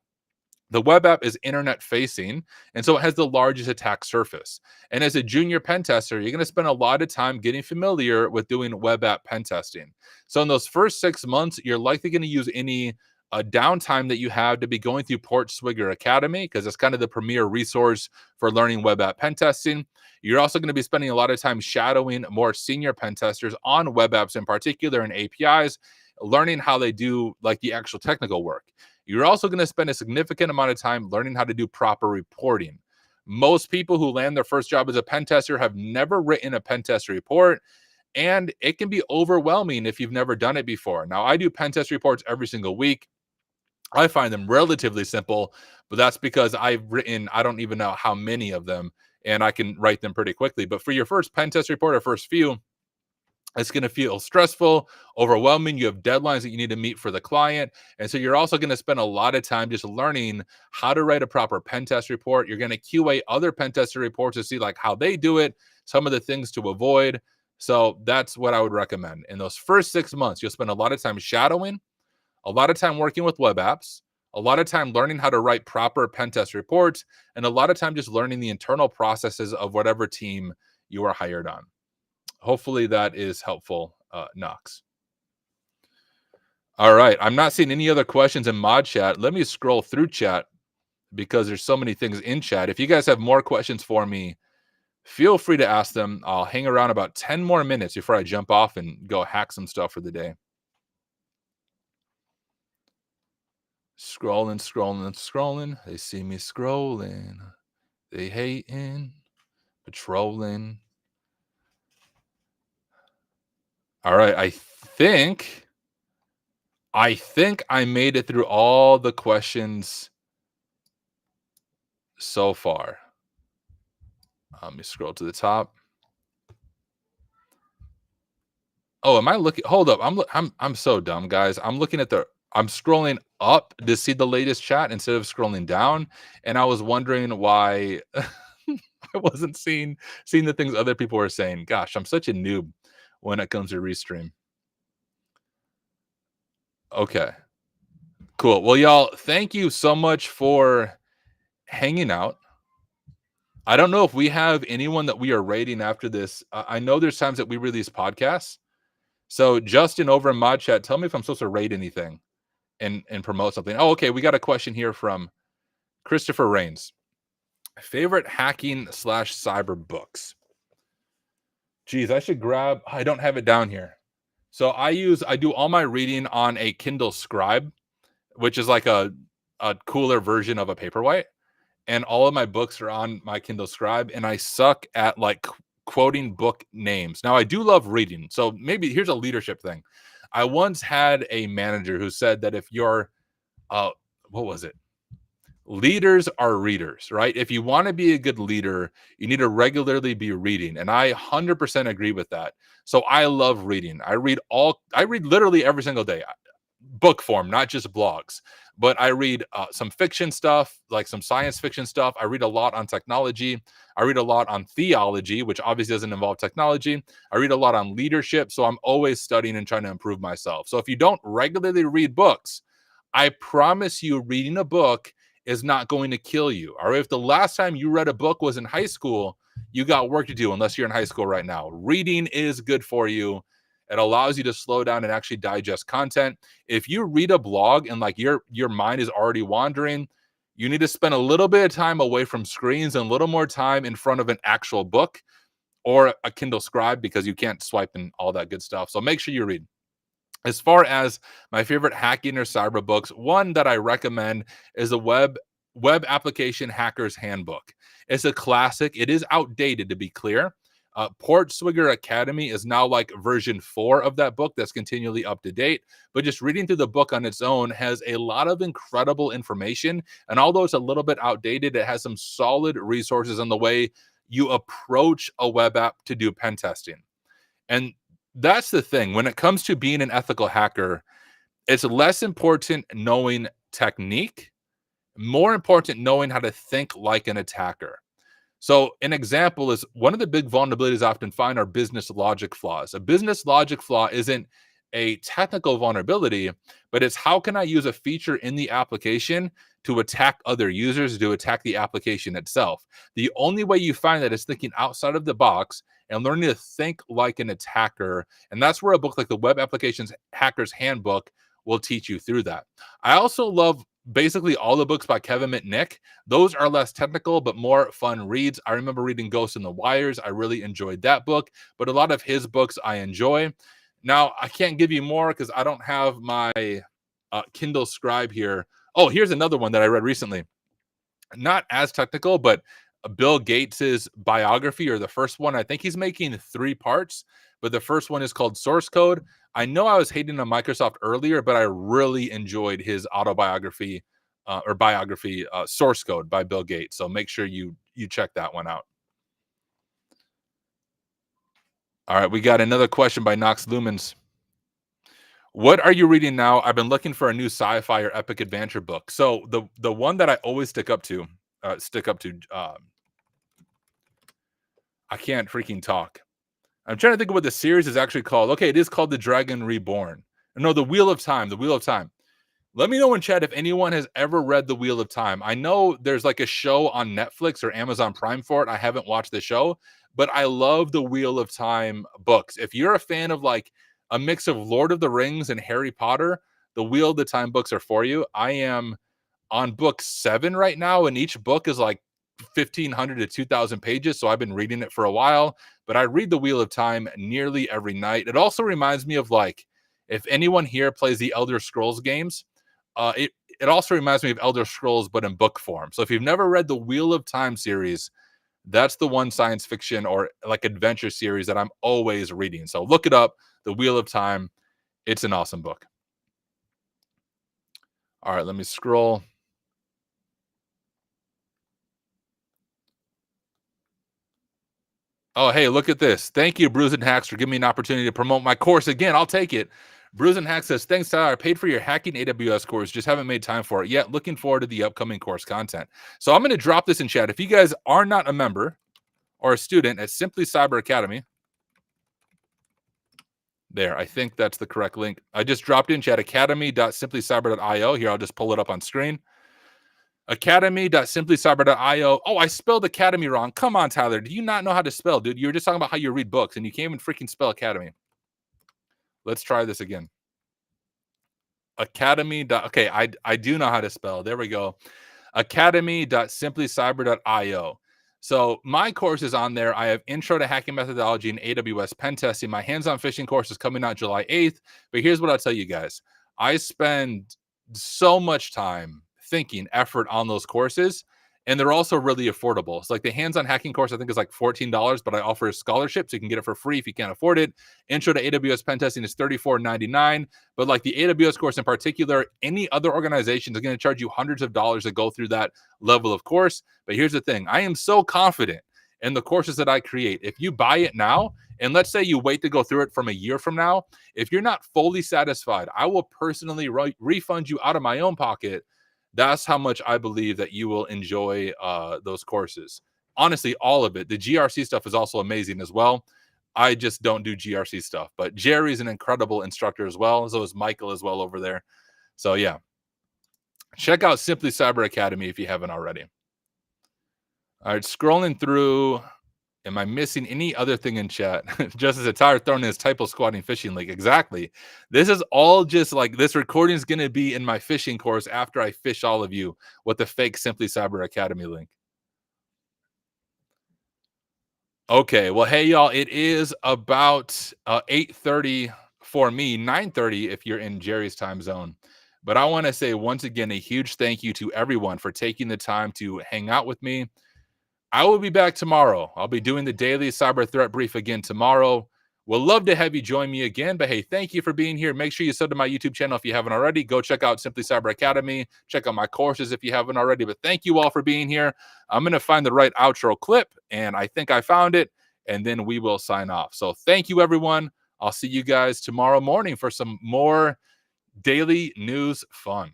Speaker 1: The web app is internet facing, and so it has the largest attack surface. And as a junior pen tester, you're going to spend a lot of time getting familiar with doing web app pen testing. So in those first 6 months, you're likely going to use any downtime that you have to be going through Port Swigger Academy, because it's kind of the premier resource for learning web app pen testing. You're also going to be spending a lot of time shadowing more senior pen testers on web apps in particular and APIs, learning how they do like the actual technical work. You're also going to spend a significant amount of time learning how to do proper reporting. Most people who land their first job as a pen tester have never written a pen test report, and it can be overwhelming if you've never done it before. Now, I do pen test reports every single week. I find them relatively simple, but that's because I've written, I don't even know how many of them, and I can write them pretty quickly. But for your first pen test report or first few, it's going to feel stressful, overwhelming. You have deadlines that you need to meet for the client. And so you're also going to spend a lot of time just learning how to write a proper pen test report. You're going to QA other pen tester reports to see like how they do it, some of the things to avoid. So that's what I would recommend. In those first 6 months, you'll spend a lot of time shadowing, a lot of time working with web apps, a lot of time learning how to write proper pen test reports, and a lot of time just learning the internal processes of whatever team you are hired on. Hopefully that is helpful, Knox. All right. I'm not seeing any other questions in mod chat. Let me scroll through chat because there's so many things in chat. If you guys have more questions for me, feel free to ask them. I'll hang around about 10 more minutes before I jump off and go hack some stuff for the day. Scrolling, scrolling, scrolling. They see me scrolling. They hating, patrolling. All right, I think I made it through all the questions so far. Let me scroll to the top. Oh, am I looking? Hold up, I'm so dumb, guys. I'm scrolling up to see the latest chat instead of scrolling down, and I was wondering why I wasn't seeing the things other people were saying. Gosh, I'm such a noob when it comes to Restream. Okay, cool. Well, y'all, thank you so much for hanging out. I don't know if we have anyone that we are rating after this. I know there's times that we release podcasts. So Justin over in mod chat, tell me if I'm supposed to rate anything and promote something. Oh, okay. We got a question here from Christopher Rains. Favorite hacking / cyber books. Geez, I don't have it down here. So I do all my reading on a Kindle Scribe, which is like a cooler version of a Paperwhite. And all of my books are on my Kindle Scribe, and I suck at like quoting book names. Now I do love reading. So maybe here's a leadership thing. I once had a manager who said that if you're, what was it? Leaders are readers, right? If you want to be a good leader, you need to regularly be reading. And I 100% agree with that. So I love reading. I read literally every single day, book form, not just blogs, but I read some fiction stuff, like some science fiction stuff. I read a lot on technology. I read a lot on theology, which obviously doesn't involve technology. I read a lot on leadership. So I'm always studying and trying to improve myself. So if you don't regularly read books, I promise you reading a book is not going to kill you. Or if the last time you read a book was in high school, you got work to do unless you're in high school right now. Reading is good for you. It allows you to slow down and actually digest content. If you read a blog and like your mind is already wandering, you need to spend a little bit of time away from screens and a little more time in front of an actual book or a Kindle Scribe, because you can't swipe and all that good stuff. So make sure you read. As far as my favorite hacking or cyber books, one that I recommend is the Web Application Hacker's Handbook. It's a classic. It is outdated, to be clear. Portswigger Academy is now like version 4 of that book that's continually up to date. But just reading through the book on its own has a lot of incredible information. And although it's a little bit outdated, it has some solid resources on the way you approach a web app to do pen testing. And that's the thing. When it comes to being an ethical hacker, it's less important knowing technique, more important knowing how to think like an attacker. So an example is one of the big vulnerabilities I often find are business logic flaws. A business logic flaw isn't a technical vulnerability, but it's how can I use a feature in the application to attack other users, to attack the application itself. The only way you find that is thinking outside of the box and learning to think like an attacker. And that's where a book like the Web Applications Hacker's Handbook will teach you through that. I also love basically all the books by Kevin McNick. Those are less technical, but more fun reads. I remember reading Ghost in the Wires. I really enjoyed that book, but a lot of his books I enjoy. Now, I can't give you more because I don't have my Kindle Scribe here. Oh, here's another one that I read recently. Not as technical, but Bill Gates's biography, or the first one. I think he's making 3 parts, but the first one is called Source Code. I know I was hating on Microsoft earlier, but I really enjoyed his autobiography biography, Source Code by Bill Gates. So make sure you check that one out. All right, we got another question by Nox Lumens. What are you reading now? I've been looking for a new sci-fi or epic adventure book. So the one that I always stick up to, I can't freaking talk. I'm trying to think of what the series is actually called. Okay, it is called The Dragon Reborn. No, The Wheel of Time. The Wheel of Time. Let me know in chat if anyone has ever read The Wheel of Time. I know there's like a show on Netflix or Amazon Prime for it. I haven't watched the show, but I love the Wheel of Time books. If you're a fan of like a mix of Lord of the Rings and Harry Potter, the Wheel of the Time books are for you. I am on book 7 right now, and each book is like 1,500 to 2,000 pages, so I've been reading it for a while, but I read the Wheel of Time nearly every night. It also reminds me of like, if anyone here plays the Elder Scrolls games, it also reminds me of Elder Scrolls, but in book form. So if you've never read the Wheel of Time series, that's the one science fiction or like adventure series that I'm always reading. So look it up, The Wheel of Time. It's an awesome book. All right, let me scroll. Oh, hey, look at this. Thank you, Bruise and Hacks, for giving me an opportunity to promote my course. Again, I'll take it. Bruise and Hacks says, thanks, Tyler. I paid for your hacking AWS course. Just haven't made time for it yet. Looking forward to the upcoming course content. So I'm going to drop this in chat. If you guys are not a member or a student at Simply Cyber Academy, there, I think that's the correct link. I just dropped in chat, academy.simplycyber.io. Here, I'll just pull it up on screen. Academy.simplycyber.io. Oh, I spelled academy wrong. Come on, Tyler. Do you not know how to spell, dude? You were just talking about how you read books, and you can't even freaking spell academy. Let's try this again. Academy. Okay, I do know how to spell. There we go. Academy.simplycyber.io. So my course is on there. I have Intro to Hacking Methodology and AWS Pen Testing. My hands-on phishing course is coming out July 8th. But here's what I'll tell you guys. I spend so much time thinking, effort on those courses, and they're also really affordable. It's like the hands-on hacking course, I think, is like $14, but I offer a scholarship, so you can get it for free if you can't afford it. Intro to AWS Pen Testing is $34.99, but like the AWS course in particular, any other organization is going to charge you hundreds of dollars to go through that level of course. But here's the thing. I am so confident in the courses that I create. If you buy it now, and let's say you wait to go through it from a year from now, if you're not fully satisfied, I will personally refund you out of my own pocket. That's how much I believe that you will enjoy those courses. Honestly, all of it. The GRC stuff is also amazing as well. I just don't do GRC stuff. But Jerry's an incredible instructor as well. So is Michael as well over there. So, yeah. Check out Simply Cyber Academy if you haven't already. All right, scrolling through. Am I missing any other thing in chat? Just as a Tyler throwing his typo squatting fishing link. Exactly. This is all just like this recording is going to be in my fishing course after I fish all of you with the fake Simply Cyber Academy link. Okay, well, hey, y'all, it is about 8:30 for me, 9:30 if you're in Jerry's time zone. But I want to say once again a huge thank you to everyone for taking the time to hang out with me. I will be back tomorrow. I'll be doing the daily cyber threat brief again tomorrow. We'll love to have you join me again. But hey, thank you for being here. Make sure you sub to my YouTube channel if you haven't already. Go check out Simply Cyber Academy. Check out my courses if you haven't already. But thank you all for being here. I'm going to find the right outro clip, and I think I found it, and then we will sign off. So thank you, everyone. I'll see you guys tomorrow morning for some more daily news fun.